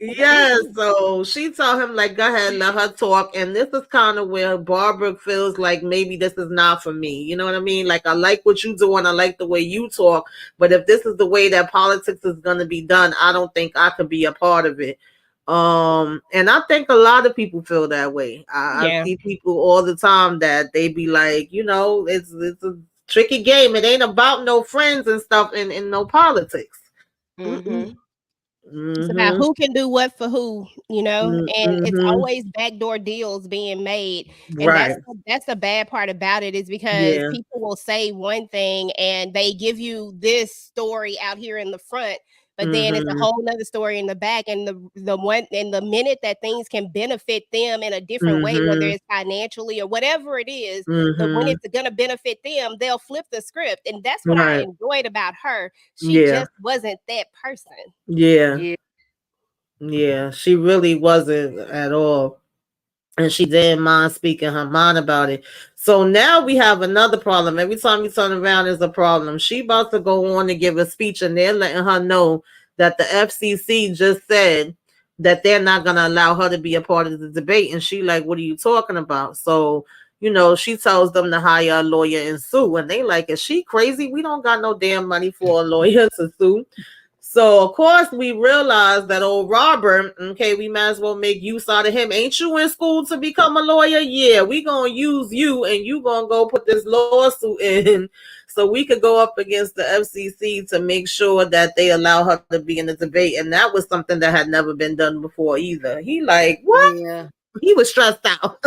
Yeah, so she told him, like, go ahead, let her talk. And this is kind of where Barbara feels like maybe this is not for me. You know what I mean? Like, I like what you do and I like the way you talk. But if this is the way that politics is going to be done, I don't think I could be a part of it. And I think a lot of people feel that way. I see people all the time that they be like, it's a tricky game. It ain't about no friends and stuff and no politics. Mm-hmm. It's about who can do what for who, and it's always backdoor deals being made. And that's the bad part about it, is because people will say one thing and they give you this story out here in the front, but then it's a whole nother story in the back. And the minute that things can benefit them in a different way, whether it's financially or whatever it is, but when it's gonna benefit them, they'll flip the script. And that's what I enjoyed about her. She just wasn't that person. Yeah, she really wasn't at all. And she didn't mind speaking her mind about it. So now we have another problem. Every time you turn around, there's a problem. She about to go on to give a speech, and they're letting her know that the FCC just said that they're not going to allow her to be a part of the debate. And she like, what are you talking about? So, she tells them to hire a lawyer and sue. And they like, is she crazy? We don't got no damn money for a lawyer to sue. So of course we realized that old Robert, okay, we might as well make use out of him. Ain't you in school to become a lawyer? Yeah, we gonna use you, and you gonna go put this lawsuit in so we could go up against the FCC to make sure that they allow her to be in the debate. And that was something that had never been done before either. He like, what? Yeah. He was stressed out.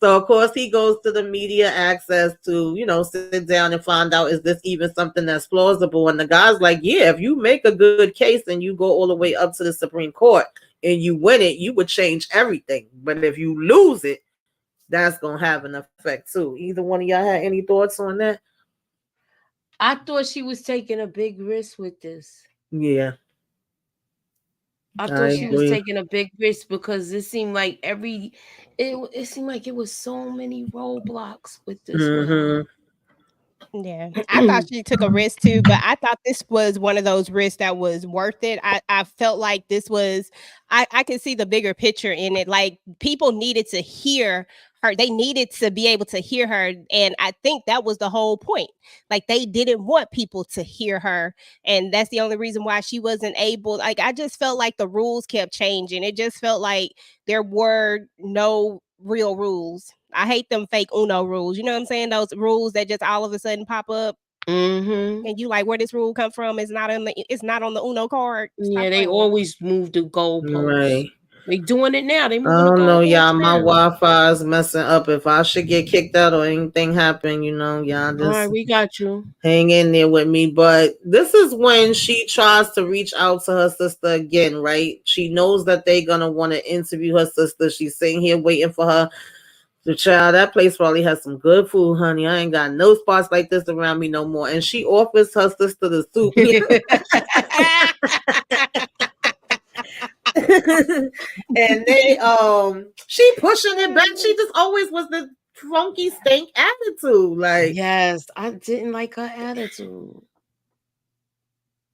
So of course he goes to the media access to, sit down and find out, is this even something that's plausible? And the guy's like, yeah, if you make a good case and you go all the way up to the Supreme Court and you win it, you would change everything. But if you lose it, that's gonna have an effect too. Either one of y'all had any thoughts on that? I thought she was taking a big risk with this. Yeah, I I thought she was agree. taking a big risk because it seemed like it seemed like it was so many roadblocks with this with her. Mm-hmm. Yeah, I thought she took a risk too, but I thought this was one of those risks that was worth it. I felt like this was, I could see the bigger picture in it. Like people needed to hear her, they needed to be able to hear her. And I think that was the whole point. Like they didn't want people to hear her. And that's the only reason why she wasn't able. Like I just felt like the rules kept changing. It just felt like there were no real rules. I hate them fake Uno rules. You know what I'm saying? Those rules that just all of a sudden pop up Mm-hmm. and you like, where this rule come from? It's not on the Uno card. Stop Yeah, they playing. always move the goalposts. Right. They doing it now. They I moving the don't know, y'all. goalposts My now. Wi-Fi is messing up. If I should get kicked out or anything happen, y'all All right, just we got you. hang in there with me. But this is when she tries to reach out to her sister again, right? She knows that they're gonna want to interview her sister. She's sitting here waiting for her. The child, that place probably has some good food, honey. I ain't got no spots like this around me no more. And she offers her sister the soup. And she pushing it back. She just always was the funky stank attitude. Like, Yes, I didn't like her attitude.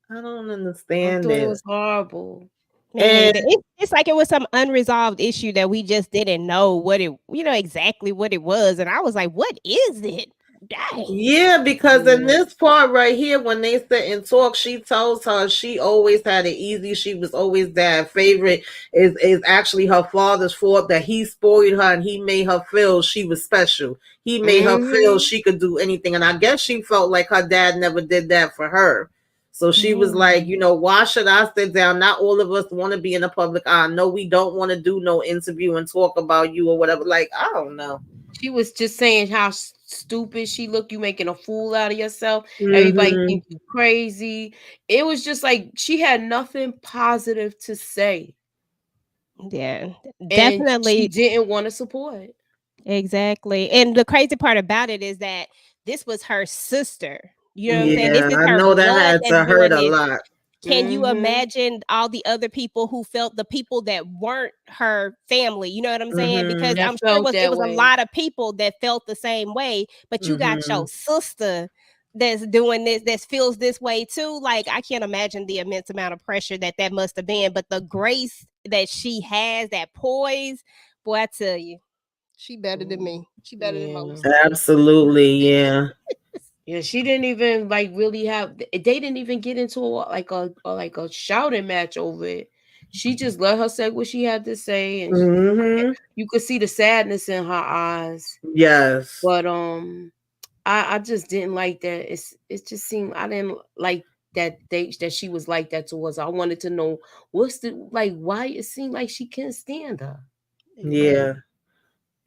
I don't I understand thought it it. was horrible. Me And neither. It's like it was some unresolved issue that we just didn't know exactly what it was. And I was like, what is it? Dang. yeah, because in Yeah. this part right here, when they sit and talk, she tells her she always had it easy. She was always dad's favorite. Is actually her father's fault that he spoiled her and he made her feel she was special. He made her feel Mm-hmm. she could do anything. And I guess she felt like her dad never did that for her. So she was like, Mm. why should I sit down? Not all of us want to be in the public eye. No, we don't want to do no interview and talk about you or whatever. Like, I don't know. She was just saying how stupid she looked. You making a fool out of yourself. Everybody Mm-hmm. think you crazy. It was just like she had nothing positive to say, Yeah, and she definitely. didn't want to support. Exactly. And the crazy part about it is that this was her sister. You know what I'm saying? This Yeah, is I her know that blood had that's to hurt doing a this. lot. Can you Mm-hmm. imagine all the other people who felt the people that weren't her family? You know what I'm saying? Because Mhm. That I'm sure felt it that was a way. lot of people that felt the same way, but you got your Mhm. sister that's doing this, that feels this way too. Like I can't imagine the immense amount of pressure that must have been, but the grace that she has, that poise, boy, I tell you, she better than me. She better than Yeah. most. Absolutely, yeah. Yeah, she didn't even like really have. They didn't even get into like a shouting match over it. She just let her say what she had to say, and Mhm. you could see the sadness in her eyes. Yes. But I just didn't like that. It just seemed I didn't like that she was like that towards her. I wanted to know what's the like why it seemed like she couldn't stand her. Yeah. Yeah.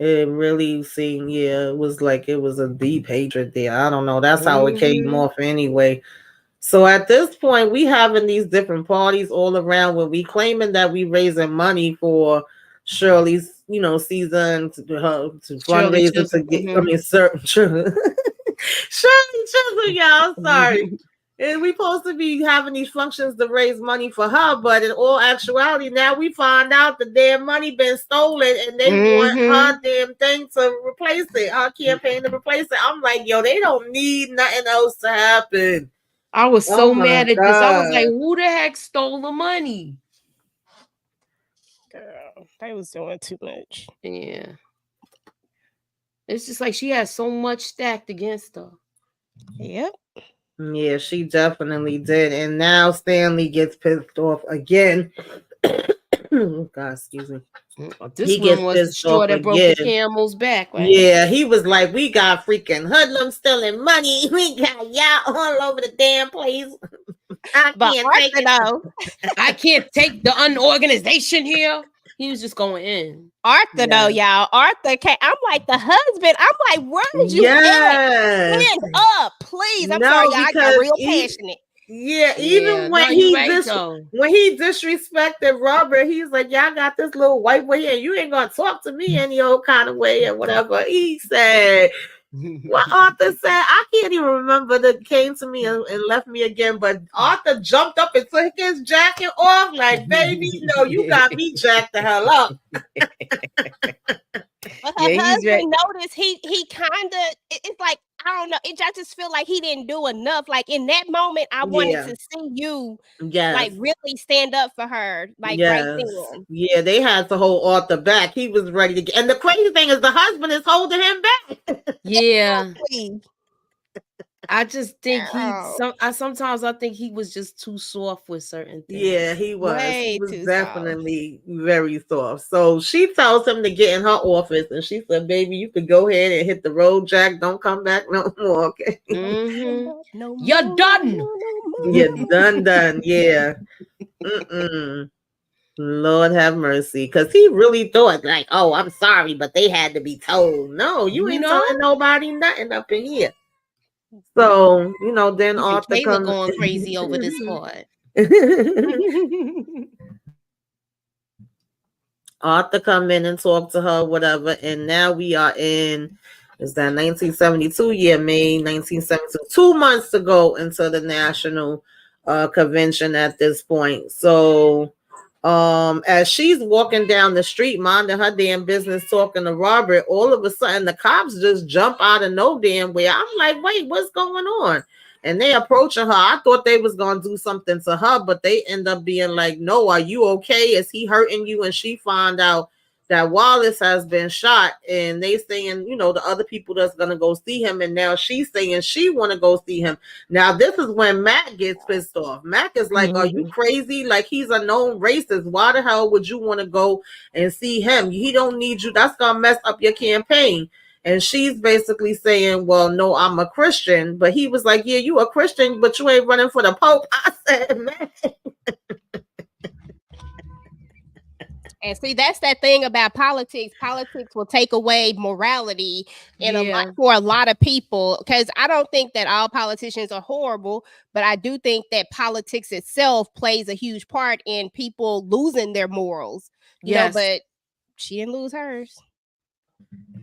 It really seemed, yeah, it was like it was a deep hatred there. I don't know. That's how it came Mm-hmm. off anyway. So at this point, we having these different parties all around where we claiming that we raising money for Shirley's, season to Shirley fundraiser to Chisholm. get. I mean, certain Shirley Chisholm, y'all. Sorry. Mm-hmm. And we supposed to be having these functions to raise money for her, but in all actuality, now we find out the damn money been stolen, and they want Mm-hmm. her damn thing to replace it, her campaign to replace it. I'm like, yo, they don't need nothing else to happen. I was Oh so my mad at this. I was like, god. who the heck stole the money? Girl, they was doing too much. Yeah. It's just like she has so much stacked against her. Yep. Yeah, she definitely did. And now Stanley gets pissed off again. God, excuse me. This He one gets was the pissed straw off that broke the again. camel's back, right? Yeah, he was like, we got freaking hoodlums stealing money. We got y'all all over the damn place. I But can't take Arthur it. though, I can't take the unorganization here. He was just going in. Arthur though, Yeah. y'all. Arthur came. I'm like the husband. I'm like, where's you at? Yes. Stand up, please. I'm sorry, No, y'all. I got because real passionate. yeah, Yeah, even no, you're right though. when he disrespected Robert, he's like, y'all got this little white boy here. You ain't gonna talk to me any old kind of way or whatever. He said what Arthur said. I can't even remember that came to me and left me again. But Arthur jumped up and took his jacket off, like, baby, no, you got me jacked the hell up. But her Yeah, he's right. husband noticed he kind of, it's like, I don't know. I just feel like he didn't do enough. Like in that moment, I wanted Yeah. to see you Yes. like really stand up for her, like right Yes. then. Yeah, they had to hold Arthur back. He was ready to get, and the crazy thing is the husband is holding him back. Yeah. Please. I just think Oh, sometimes I think he was just too soft with certain things. Yeah, he was. He way was too soft. definitely very soft. So she tells him to get in her office, and she said, "Baby, you could go ahead and hit the road, Jack. Don't come back no more, okay? Mm-hmm. No You're more, done. no more. You're done. Yeah. Lord have mercy, because he really thought like, oh, I'm sorry, but they had to be told. No, you ain't No? telling nobody nothing up in here. So then Even Arthur Kayla comes. going crazy over this part. Arthur come in and talk to her, whatever, and now we are in is that 1972 year, May 1972, 2 months to go into the national convention at this point. So as she's walking down the street minding her damn business talking to Robert, all of a sudden the cops just jump out of no damn where. I'm like, wait, what's going on? And they approaching her. I thought they was gonna do something to her, but they end up being like, no, are you okay? Is he hurting you? And she found out that Wallace has been shot, and they saying, the other people that's gonna go see him, and now she's saying she wanna go see him. Now this is when Mac gets pissed off. Mac is like, are you crazy? Like, he's a known racist. Why the hell would you want to go and see him? He don't need you. That's gonna mess up your campaign. And she's basically saying, well, no, I'm a Christian. But he was like, yeah, you a Christian, but you ain't running for the Pope. I said, man. And see, that's that thing about politics. Politics will take away morality for a lot of people. Because I don't think that all politicians are horrible, but I do think that politics itself plays a huge part in people losing their morals. You know, but she didn't lose hers.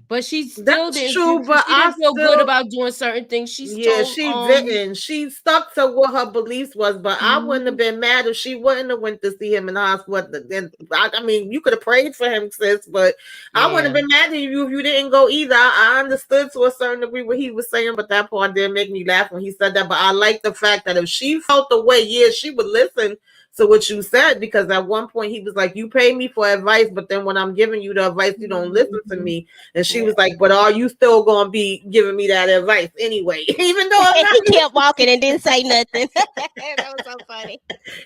But she still That's true, but she didn't feel still, good about doing certain things. She didn't. She stuck to what her beliefs was, but I wouldn't have been mad if she wouldn't have went to see him in the hospital. I mean, you could have prayed for him, sis, but I wouldn't have been mad at you if you didn't go either. I understood to a certain degree what he was saying, but that part did make me laugh when he said that. But I like the fact that if she felt the way, she would listen to what you said, because at one point he was like, you pay me for advice, but then when I'm giving you the advice, you don't listen to me. And she was like, but are you still gonna be giving me that advice anyway? Even though I'm not. He kept walking and didn't say nothing. That was so funny.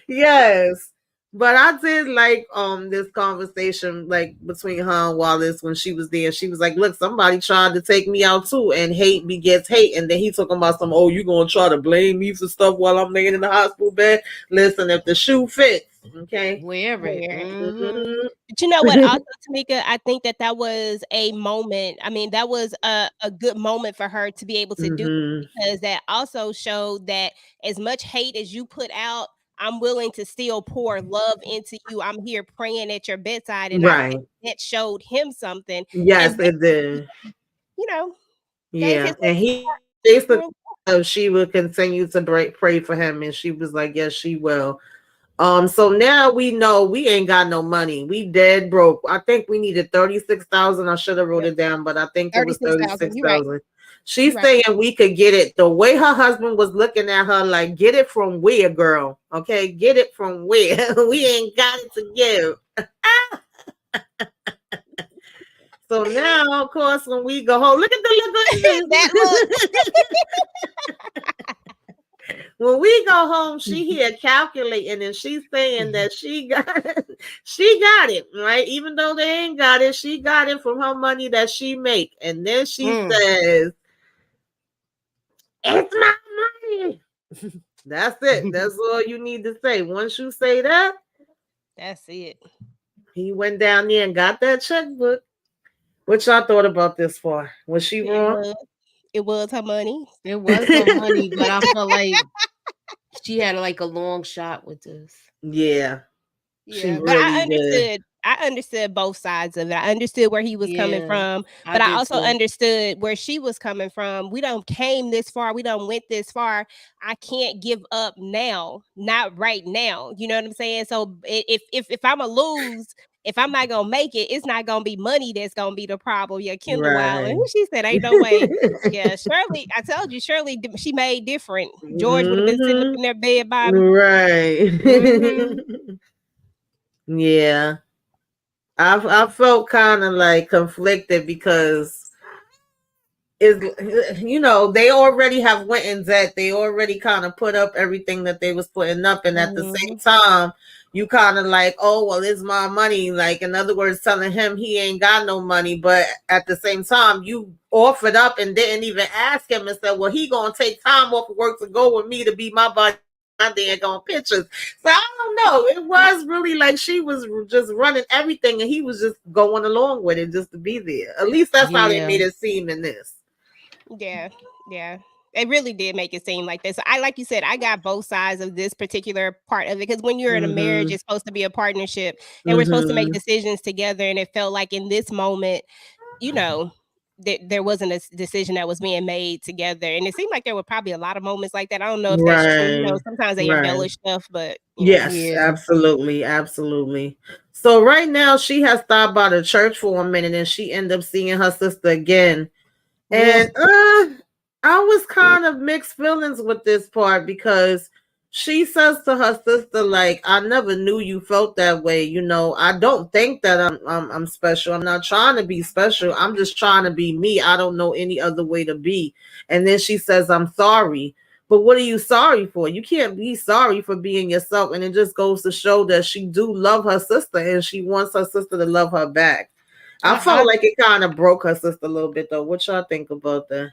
Yes. But I did like this conversation like between her and Wallace when she was there. She was like, look, somebody tried to take me out too, and hate begets hate. And then he talking about some, oh, you gonna try to blame me for stuff while I'm laying in the hospital bed. Listen, if the shoe fits, okay. Wherever. Mm-hmm. But you know what, also, Tamika, I think that was a moment. I mean, that was a good moment for her to be able to do, because that also showed that as much hate as you put out, I'm willing to still pour love into you. I'm here praying at your bedside. And I think that showed him something. Yes, it did. Gave his And he basically she would continue to pray for him, and she was like, yes, she will. So now we know we ain't got no money. We dead broke. I think we needed 36,000. I should have wrote it down, but I think it was 36,000. Right. She's saying we could get it. The way her husband was looking at her, like, get it from where, girl? Okay, get it from where? We ain't got it to give. So now, of course, when we go home, look at the look. That look. when we go home, she here calculating and she's saying that she got she got it, right? Even though they ain't got it, she got it from her money that she make. And then she says, it's my money. That's it. That's all you need to say. Once you say that, That's it. he went down there and got that checkbook. What y'all thought about this for? Was she wrong? It was her money. It was her money, but I felt like she had like a long shot with this. Yeah. She Yeah, but really did. I understood both sides of it. I understood where he was coming from, but I also understood where she was coming from. We don't came this far. We don't went this far. I can't give up now, not right now. You know what I'm saying? So if I'm a lose, if I'm not gonna make it, it's not gonna be money that's gonna be the problem. Yeah, Kendall Wild. And she said, "Ain't no way." Yeah, Shirley. I told you, Shirley. She made different. George would have been sitting up in their bed by me. Right. Yeah. I felt kind of like conflicted because is they already have went in debt. They already kind of put up everything that they was putting up, and at the same time, you kind of like, oh well, it's my money. Like in other words, telling him he ain't got no money, but at the same time, you offered up and didn't even ask him and said, well, he gonna take time off of work to go with me to be my buddy. My daggone pictures. So I don't know. It was really like she was just running everything and he was just going along with it just to be there. At least that's how they made it seem in this. Yeah. It really did make it seem like this. I, like you said, I got both sides of this particular part of it because when you're in a marriage, it's supposed to be a partnership and we're supposed to make decisions together. And it felt like in this moment, there wasn't a decision that was being made together. And it seemed like there were probably a lot of moments like that. I don't know if that's true. Sometimes they embellish stuff, but yes, absolutely. So right now she has stopped by the church for a minute and she ended up seeing her sister again. And I was kind of mixed feelings with this part because she says to her sister, like, I never knew you felt that way. I don't think that I'm special. I'm not trying to be special. I'm just trying to be me. I don't know any other way to be. And then she says, I'm sorry. But what are you sorry for? You can't be sorry for being yourself. And it just goes to show that she do love her sister and she wants her sister to love her back. I felt like it kind of broke her sister a little bit, though. What y'all think about that?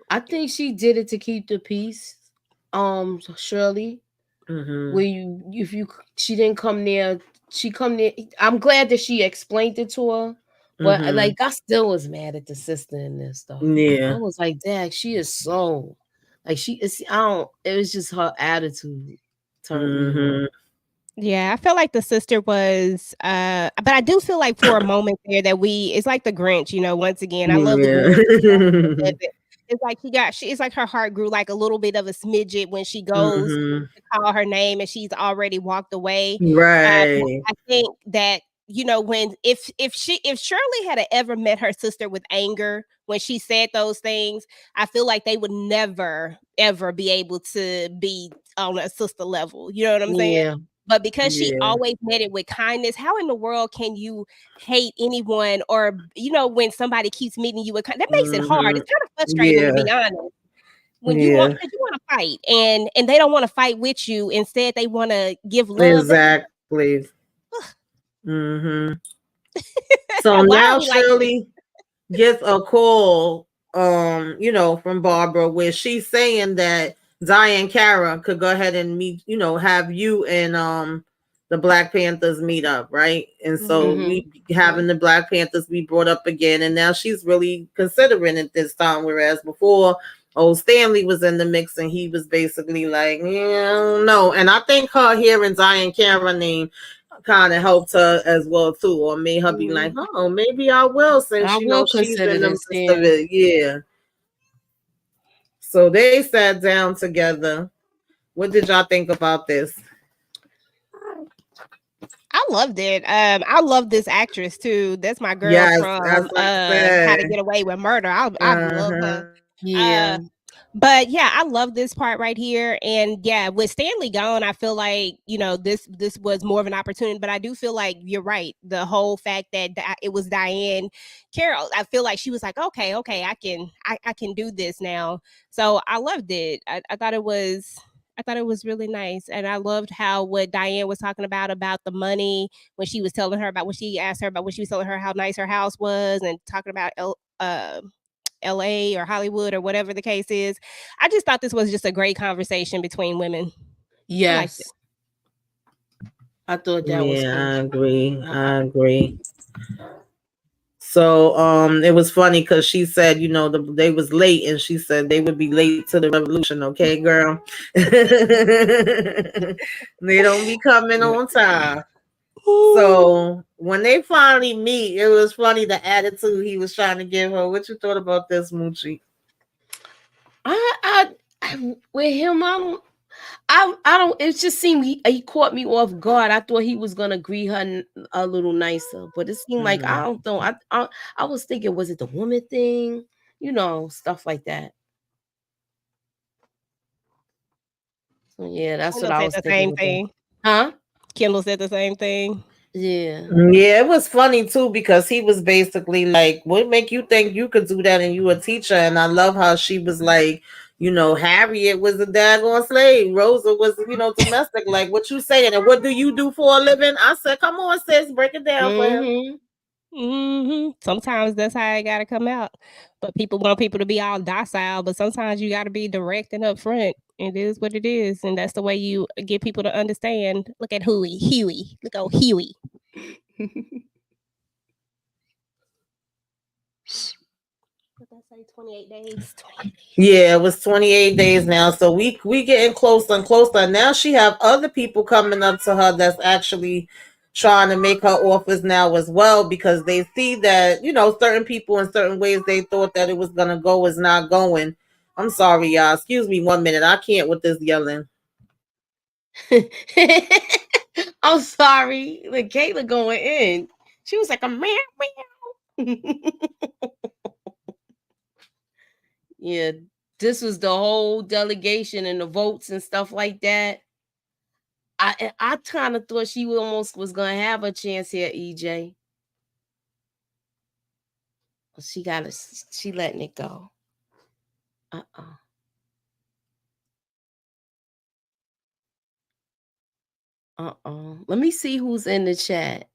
I think she did it to keep the peace. Shirley, she didn't come there. She come there. I'm glad that she explained it to her, but like I still was mad at the sister in this though. Yeah, I was like, Dad, she is so like she is. I don't. It was just her attitude turned me on. Yeah, I felt like the sister was but I do feel like for a moment there that it's like the Grinch, once again. I love the Grinch. It's like it's like her heart grew like a little bit of a smidget when she goes to call her name and she's already walked away. Right. I think that if Shirley had ever met her sister with anger when she said those things, I feel like they would never ever be able to be on a sister level. You know what I'm saying? Yeah. But because she always met it with kindness, how in the world can you hate anyone or, when somebody keeps meeting you with kindness? That makes it hard. It's kind of frustrating, to be honest. When you want to fight and they don't want to fight with you. Instead, they want to give love. Exactly. So now Shirley gets a call, from Barbara where she's saying that Diane Cara could go ahead and meet, have you and the Black Panthers meet up, right? And so we having the Black Panthers be brought up again, and now she's really considering it this time, whereas before old Stanley was in the mix and he was basically like, no. And I think her hearing Diane Cara name kind of helped her as well too, or made her be like, oh, maybe I will, since she's in the midst of it. Yeah. So they sat down together. What did y'all think about this? I loved it. I love this actress too. That's my girl from How to Get Away with Murder. I love her. Yeah. But yeah, I love this part right here. And yeah, with Stanley gone, I feel like, this was more of an opportunity. But I do feel like you're right. The whole fact that it was Diane Carroll, I feel like she was like, okay, I can do this now. So I loved it. I thought it was I thought it was really nice, and I loved how what Diane was talking about the money when she was telling her about when she asked her about when she was telling her how nice her house was, and talking about LA or Hollywood or whatever the case is. I just thought this was just a great conversation between women. I liked it. Yes, I thought that was Yeah, cool. I agree. I agree. So it was funny because she said, they was late, and she said they would be late to the revolution, okay, girl? They don't be coming on time. So when they finally meet, it was funny the attitude he was trying to give her. What you thought about this, Moochie? I with him, I don't. It just seemed he caught me off guard. I thought he was gonna greet her a little nicer, but it seemed like I don't know. I was thinking, was it the woman thing? Stuff like that. So yeah, that's what Kendall I said was the thinking same with that. thing. Huh? Kendall said the same thing. Yeah. Yeah, it was funny too because he was basically like, "What make you think you could do that? And you a teacher?" And I love how she was like, Harriet was a daggone slave. Rosa was, domestic. Like, what you saying? And what do you do for a living? I said, "Come on, sis, break it down for him." Sometimes that's how it gotta come out. But people want people to be all docile, but sometimes you gotta be direct and upfront. It is what it is, and that's the way you get people to understand. Look at Huey. Look at Huey. What did I say? 28 days. 28 days. Yeah, it was 28 days now. So we getting closer and closer. Now she have other people coming up to her that's actually trying to make her offers now as well, because they see that, certain people in certain ways they thought that it was gonna go is not going. I'm sorry, y'all. Excuse me 1 minute. I can't with this yelling. I'm sorry. Look, Kayla going in. She was like a meow meow. Yeah, this was the whole delegation and the votes and stuff like that. I kind of thought she almost was gonna have a chance here, EJ. She letting it go. Let me see who's in the chat.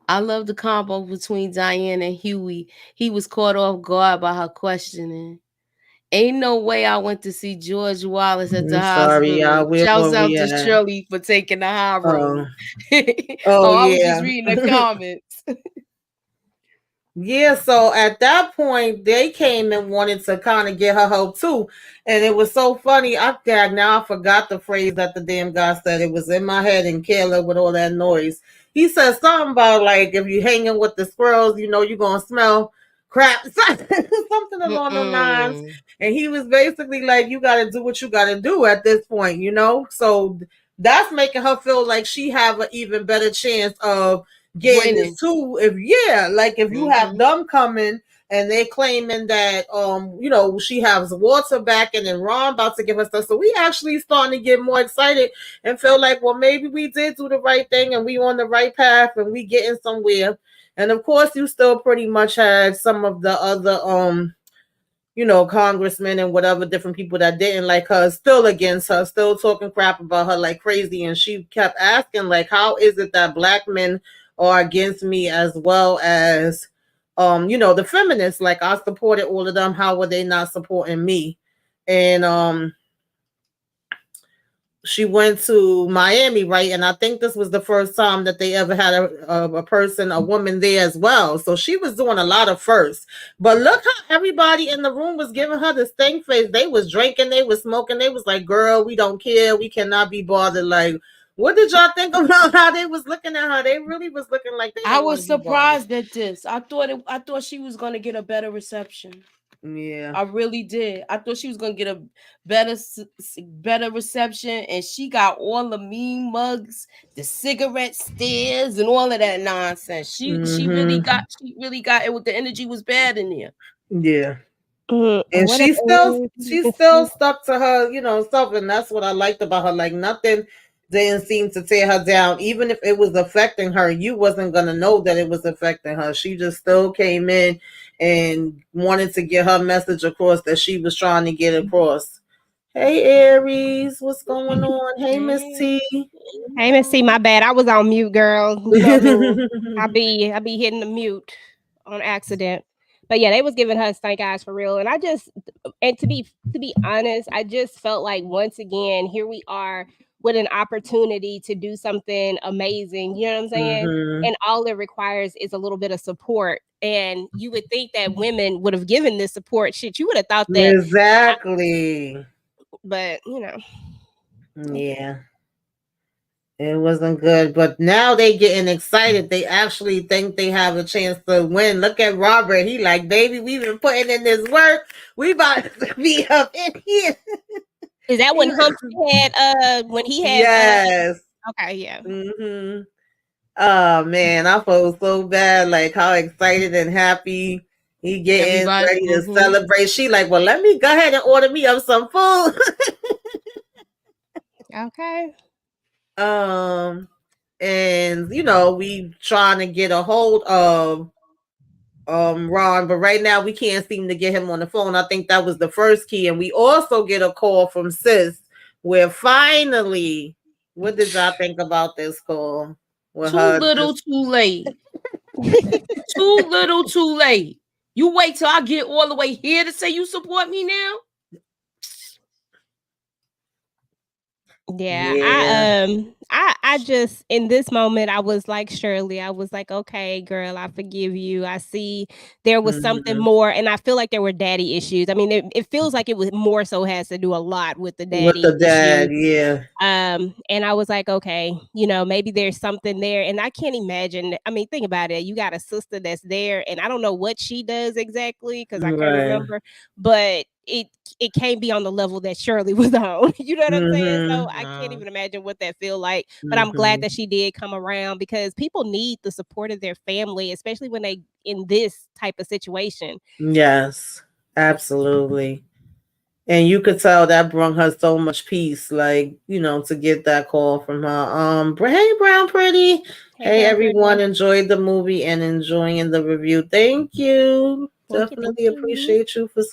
I love the combo between Diane and Huey. He was caught off guard by her questioning. Ain't no way I went to see George Wallace at the I'm sorry, hospital. y'all. Where Shouts were out we to at? Shirley for taking the high road. Oh, I was just yeah. reading the comments. Yeah, so at that point, they came and wanted to kind of get her help too. And it was so funny. Now I forgot the phrase that the damn guy said. It was in my head and Kayla with all that noise. He said something about like, if you hanging with the squirrels, you're going to smell crap. Something along those lines. And he was basically like, you got to do what you got to do at this point, So that's making her feel like she have an even better chance of getting this too. If you have them coming and they claiming that she has water back and then Ron about to give us stuff, so we actually starting to get more excited and feel like, well, maybe we did do the right thing and we on the right path and we getting somewhere. And of course you still pretty much had some of the other congressmen and whatever different people that didn't like her, still against her, still talking crap about her like crazy. And she kept asking, like, how is it that black men are against me as well as, the feminists? Like, I supported all of them. How were they not supporting me? And she went to Miami, right? And I think this was the first time that they ever had a woman there as well. So she was doing a lot of firsts. But look how everybody in the room was giving her the stink face. They was drinking, they was smoking. They was like, girl, we don't care. We cannot be bothered. Like, what did y'all think about how they was looking at her? They really was looking like they I was surprised at this. I thought she was going to get a better reception. Yeah, I really did. I thought she was gonna get a better reception, and she got all the mean mugs, the cigarette stares, and all of that nonsense. She really got it. With the energy was bad in there. Yeah. And she still stuck to her, stuff, and that's what I liked about her. Like, nothing didn't seem to tear her down. Even if it was affecting her, you wasn't gonna know that it was affecting her. She just still came in and wanted to get her message across that she was trying to get across. Hey Aries, what's going on? Hey Miss Hey. T. Hey, Miss C, my bad. I was on mute, girl. You know me. I be hitting the mute on accident. But yeah, they was giving her stank eyes for real. And I just and to be honest, I just felt like once again, here we are with an opportunity to do something amazing. You know what I'm saying? Mhm. And all it requires is a little bit of support. And you would think that women would have given this support. Shit, you would have thought that, Exactly. but you know. Yeah. It wasn't good, but now they getting excited. They actually think they have a chance to win. Look at Robert. He like, baby, we've been putting in this work. We about to be up in here. Is that when Humphrey had when he had Yes. okay, yeah. Hmm. Oh man, I felt so bad. Like how excited and happy he getting Everybody. ready to celebrate. She like, well, let me go ahead and order me up some food. Okay. um, and we trying to get a hold of Ron, but right now we can't seem to get him on the phone. I think that was the first key, and we also get a call from Sis where finally, what did y'all think about this call with Too her? little, too late. Too little, too late. You wait till I get all the way here to say you support me now? Yeah, Yeah. I just in this moment I was like Shirley. I was like, okay, girl, I forgive you. I see there was something Mhm. more, and I feel like there were daddy issues. I mean, it feels like it was more so has to do a lot with the With daddy the issues. dad, yeah. And I was like, okay, maybe there's something there. And I can't imagine. I mean, think about it. You got a sister that's there, and I don't know what she does exactly because I can't Right. remember, but it can't be on the level that Shirley was on. You know what I'm saying? So Mhm. I can't No. even imagine what that feel like. But I'm glad Mhm. that she did come around because people need the support of their family, especially when they in this type of situation. Yes. Absolutely. And you could tell that brought her so much peace, like, to get that call from her. Hey Brown Pretty. Hey, Hey Brown everyone, Pretty. enjoyed the movie and enjoying the review. Thank you. Thank you. Thank Definitely you. appreciate you for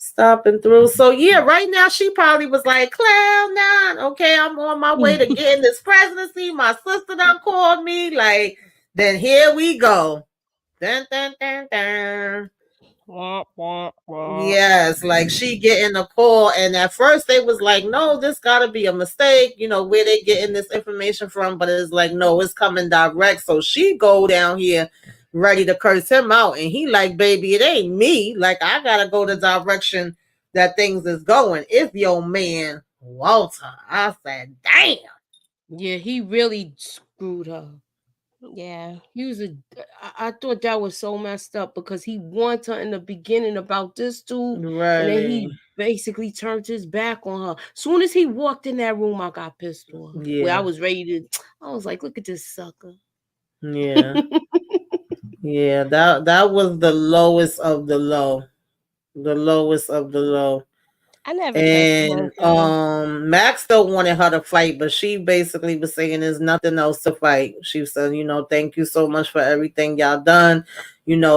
stopping through. So yeah, right now she probably was like, Cloud nine. Okay, I'm on my way to getting this presidency. My sister done called me. Like, then here we go. Dun, dun, dun, dun. Wah, wah, wah. Yes, like she getting a call, and at first they was like, "No, this got to be a mistake." Where they getting this information from, but it's like, no, it's coming direct. So she go down here, ready to curse him out, and he like, "Baby, it ain't me. Like I gotta go the direction that things is going. It's your man, Walter." I said, "Damn." Yeah, he really screwed her. Yeah. He was I thought that was so messed up because he warned her in the beginning about this dude, and then Really? he basically turned his back on her. Soon as he walked in that room, I got pissed off. Where I Yeah. was ready to, I was like, look at this sucker. Yeah. Yeah. That was the lowest of the low. The lowest of the low. I never trusted him, And so Max still wanted her to fight, but she basically was saying there's nothing else to fight. She said, thank you so much for everything y'all done.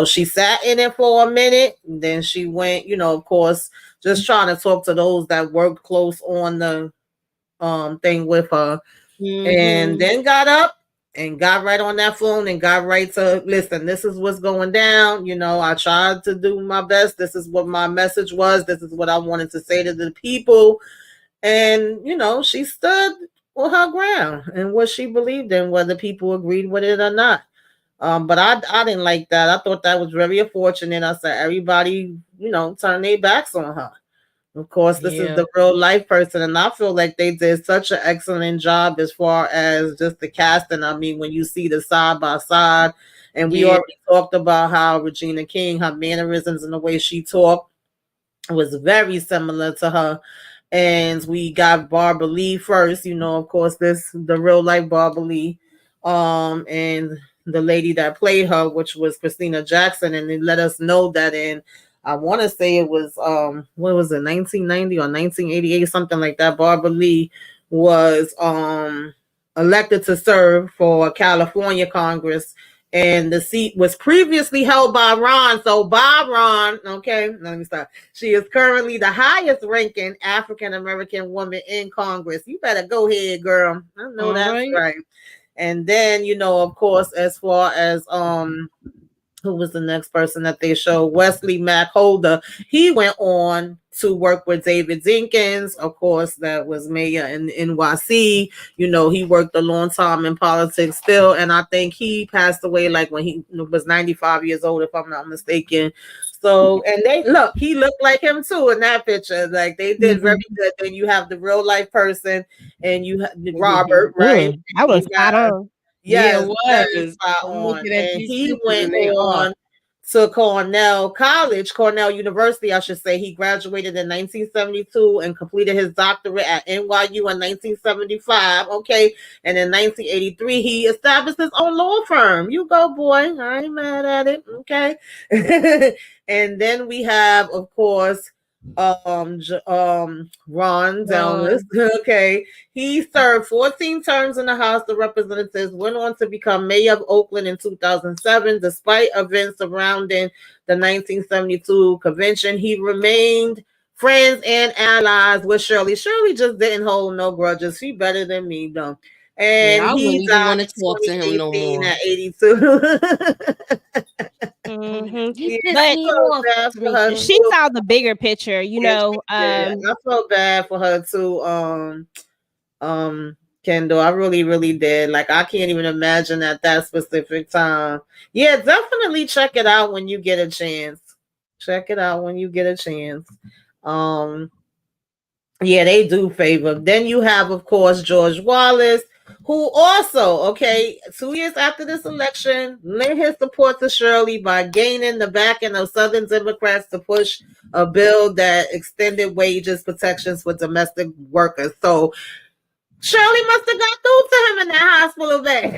She sat in it for a minute, then she went, of course, just trying to talk to those that worked close on the thing with her, and Mm-hmm. then got up and got right on that phone and got right to listen. This is what's going down. I tried to do my best. This is what my message was. This is what I wanted to say to the people. And she stood on her ground and what she believed in, whether people agreed with it or not. But I didn't like that. I thought that was very unfortunate. I said everybody turned their backs on her. Of course, this is Yeah. the real life person, and I feel like they did such an excellent job as far as just the casting. I mean, when you see the side by side, and we Yeah. already talked about how Regina King, her mannerisms and the way she talked was very similar to her. And we got Barbara Lee first, of course, the real life Barbara Lee, and the lady that played her, which was Christina Jackson, and they let us know that in I want to say it was what was it, 1990 or 1988, something like that. Barbara Lee was elected to serve for California Congress, and the seat was previously held by Ron. So by Ron, okay, let me stop. She is currently the highest ranking African American woman in Congress. You better go ahead, girl. I know All that's right. right. And then, of course, as far as who was the next person that they showed? Wesley Mack Holder. He went on to work with David Dinkins. Of course, that was mayor in NYC. He worked a long time in politics still. And I think he passed away like when he was 95 years old, if I'm not mistaken. So, and he looked like him too in that picture. Like they did very good. Then you have the real life person and you have Robert, right? I was You spot got on. Yeah, Yes, it very was. spot I'm on. looking at And these he pictures went and they are. on to Cornell University, I should say. He graduated in 1972 and completed his doctorate at NYU in 1975. Okay. And in 1983, he established his own law firm. You go, boy. I ain't mad at it. Okay. And then we have, of course, Ron Downes. Okay. He served 14 terms in the House of Representatives, went on to become mayor of Oakland in 2007. Despite events surrounding the 1972 convention, he remained friends and allies with Shirley. Shirley just didn't hold no grudges. She better than me, though. And Yeah, I he wouldn't even died want to talk to him in no 2018 more. at 82. He Yeah, pissed I But me felt off, bad for her Tamika. she too. saw the bigger picture, Yeah, she did. I felt bad for her too. Kendall, I really, really did. Like, I can't even imagine at that specific time. Yeah, definitely check it out when you get a chance. Check it out when you get a chance. Um, yeah, they do favor. Then you have, of course, George Wallace, who also, okay, 2 years after this election, lent his support to Shirley by gaining the backing of Southern Democrats to push a bill that extended wages protections for domestic workers. So Shirley must have got through to him in that hospital bed.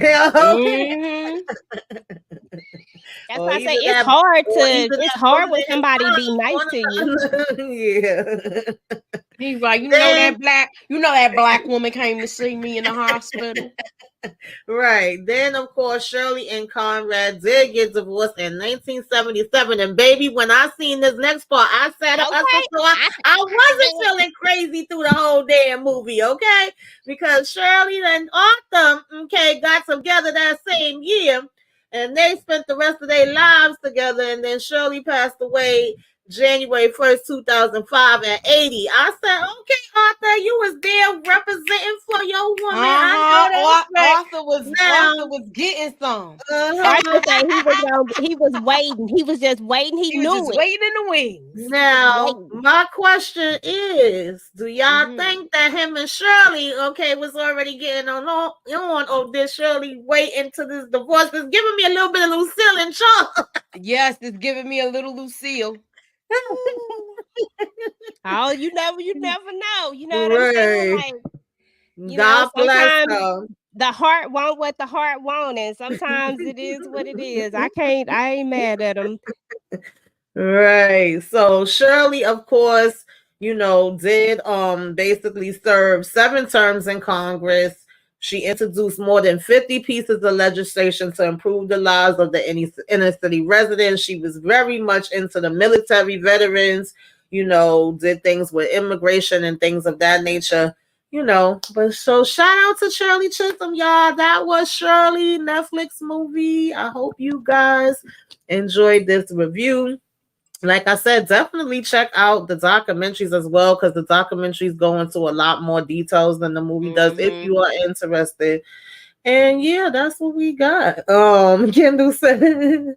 That's Or why I say either it's that, hard or to. either It's that hard bullet when in his somebody be arm. nice to you. Yeah. He's like, you Then, know that black woman came to see me in the hospital. right. Then, of course, Shirley and Conrad did get divorced in 1977. And baby, when I seen this next part, I sat up. I said, Okay, so I I wasn't knew it. feeling crazy through the whole damn movie, okay? Because Shirley and Arthur, okay, got together that same year. And they spent the rest of their lives together. And then Shirley passed away January 1st, 2005 at 80. I said, okay, Arthur, you was there representing for your woman. I know that's right. Arthur was getting some. Arthur said he was waiting. He was just waiting. He He was knew just it. waiting in the wings. He was Now, waiting. my question is, do y'all Mhm. think that him and Shirley, okay, was already getting on, or did Shirley wait into this divorce? It's giving me a little bit of Lucille and Charles. Yes, it's giving me a little Lucille. Oh, you never know. You know what I'm saying? Right. Like, God bless sometimes them. the heart want what the heart want, and sometimes it is what it is. I ain't mad at him. Right. So Shirley, of course, did basically serve 7 terms in Congress. She introduced more than 50 pieces of legislation to improve the lives of the inner city residents. She was very much into the military veterans, did things with immigration and things of that nature. But so shout out to Shirley Chisholm, y'all. That was Shirley Netflix movie. I hope you guys enjoyed this review. Like I said, definitely check out the documentaries as well, because the documentaries go into a lot more details than the movie does if you are interested. And yeah, that's what we got. Kendall said,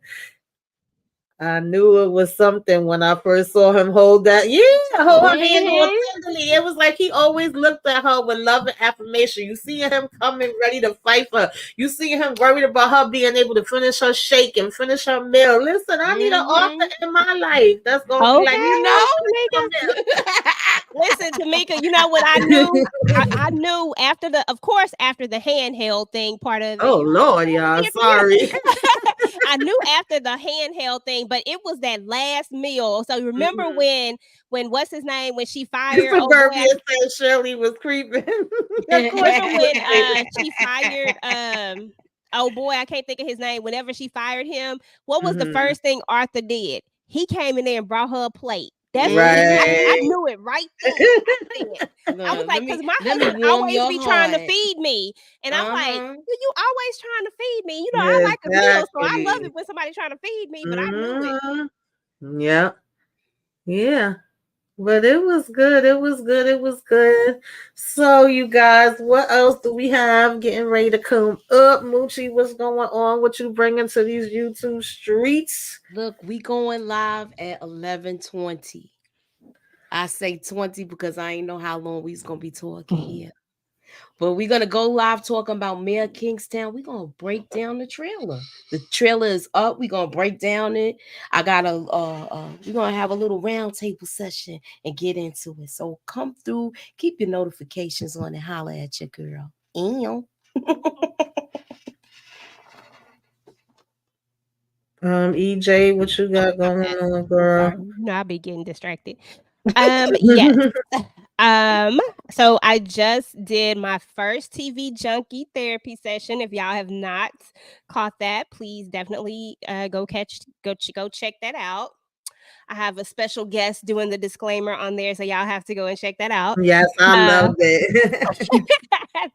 I knew it was something when I first saw him hold that. Yeah, hold her hand all tenderly. It was like he always looked at her with love and affirmation. You see him coming ready to fight for her. You see him worried about her being able to finish her shake and finish her meal. Listen, I need an author in my life. That's going to be like, Tamika. Listen, Tamika, you know what I knew? I knew after the handheld thing part of it. Oh, Lord, y'all. Sorry. I knew after the handheld thing, but it was that last meal. So remember when what's his name? When she fired Suburbia said Shirley was creeping. remember when she fired oh boy, I can't think of his name. Whenever she fired him, what was the Mhm. first thing Arthur did? He came in there and brought her a plate. That's I Right. knew it right there. I was Look, like, because my let me husband warm always your be trying to heart. feed me, and I'm like, Uh-huh. you always trying to feed me. You know, I like a meal, so I love Exactly. it when somebody trying to feed me. But I knew it. Mhm. Yeah. Yeah. But it was good. It was good. It was good. So, you guys, what else do we have getting ready to come up? Moochie, what's going on? What you bringing to these YouTube streets? Look, we going live at 11:20. I say 20 because I ain't know how long we's gonna be talking here. But we're gonna go live talking about Mayor Kingstown. We're gonna break down the trailer. The trailer is up. We're gonna break down it. I got we're gonna have a little round table session and get into it. So come through, keep your notifications on and holler at your girl. Ew. EJ, what you got going on, girl? Sorry, you know, I'll be getting distracted. Yes. So I just did my first TV junkie therapy session. If y'all have not caught that, please definitely go check that out. I have a special guest doing the disclaimer on there, so y'all have to go and check that out. Yes, I Uh, loved it.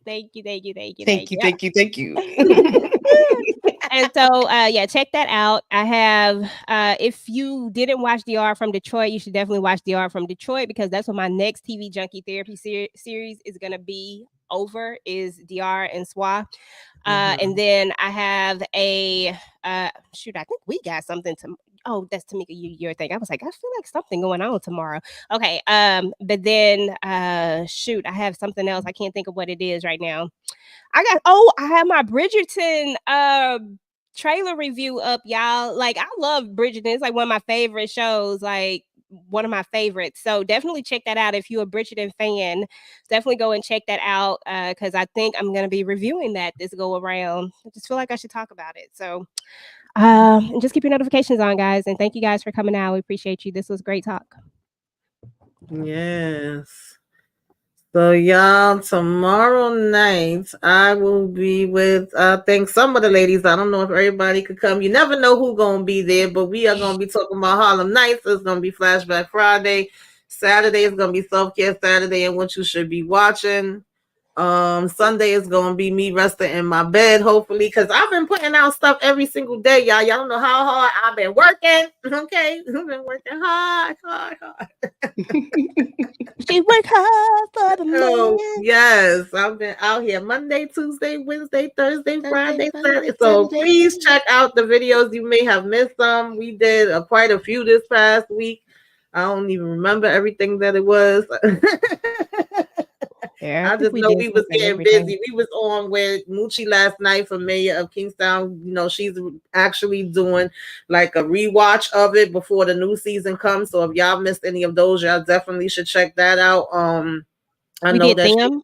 thank you, thank you, thank you, Thank thank you, you. thank you, thank you. And so yeah, check that out. I have if you didn't watch DR from Detroit, you should definitely watch DR from Detroit, because that's what my next TV junkie therapy series is going to be over, is DR and SWA. And then I have a shoot, I think we got something to. Oh, that's Tamika, your thing. I was like, I feel like something going on tomorrow. Okay. But then shoot, I have something else. I can't think of what it is right now. I have my Bridgerton trailer review up, y'all. Like, I love Bridgerton. It's like one of my favorite shows, like one of my favorites. So definitely check that out if you're a Bridgerton fan. Definitely go and check that out, because I think I'm gonna be reviewing that this go around. I just feel like I should talk about it. So and just keep your notifications on, guys. And thank you guys for coming out. We appreciate you. This was great talk. Yes. So y'all, tomorrow night I will be with I think some of the ladies. I don't know if everybody could come. You never know who's gonna be there, but we are gonna be talking about Harlem Nights. It's gonna be Flashback Friday. Saturday is gonna be Self Care Saturday and what you should be watching. Sunday is gonna be me resting in my bed, hopefully, because I've been putting out stuff every single day, y'all. Y'all don't know how hard I've been working. Okay, I've been working hard. She worked hard for the Oh man. yes, I've been out here Monday, Tuesday, Wednesday, Thursday, Friday, Saturday. Friday, So Sunday. please check out the videos. You may have missed some. We did quite a few this past week. I don't even remember everything that it was. Yeah, I I think just we know did we was something getting everything. busy. We was on with Moochie last night for Mayor of Kingstown. You know, she's actually doing like a rewatch of it before the new season comes. So if y'all missed any of those, y'all definitely should check that out. I We know did that them.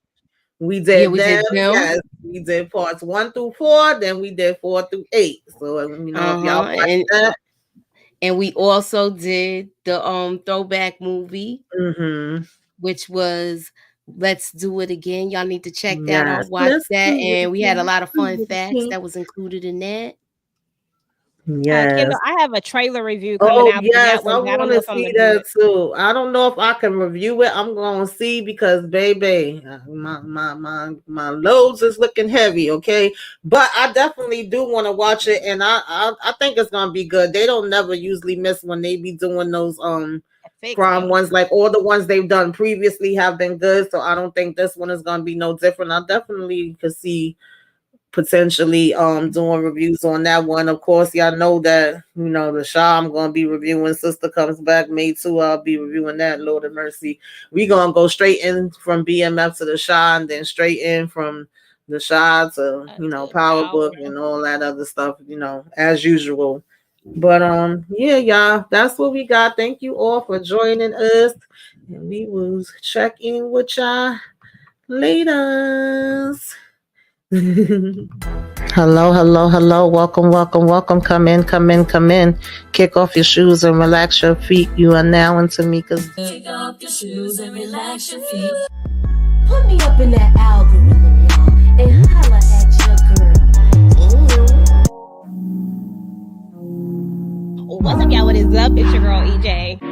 we Yeah, did we them. did them. Yes, we did parts 1 through 4. Then we did 4 through 8. So you know, if y'all watch that. And we also did the throwback movie, Mm-hmm. which was Let's Do It Again. Y'all need to check that Yes, out, watch let's that. do it And we had a again. lot of fun Do it facts again. that was included in that. Yes. Kendall, I have a trailer review coming Oh out for yes, that I one, but I don't want know to if I'm see gonna do that it. too. I don't know if I can review it. I'm gonna see because baby, my loads is looking heavy. Okay, but I definitely do want to watch it, and I think it's gonna be good. They don't never usually miss when they be doing those Fix crime them. ones. Like all the ones they've done previously have been good, so I don't think this one is gonna be no different. I definitely could see potentially doing reviews on that one. Of course, y'all know that, you know, the Shaw I'm gonna be reviewing. Sister Comes Back May 2, I'll be reviewing that. Lord of mercy. We gonna go straight in from BMF to the Shaw and then straight in from the Shaw to, you know, To Power Power. Book and all that other stuff, you know, as usual. But yeah, y'all, that's what we got. Thank you all for joining us. And we will check in with y'all later. Hello, hello, hello. Welcome, welcome, welcome. Come in, come in, come in. Kick off your shoes and relax your feet. You are now in Tamika's. Kick off your shoes and relax your feet. Put me up in that algorithm, y'all, and holla at your girl. What's up, y'all? What is up? It's your girl EJ.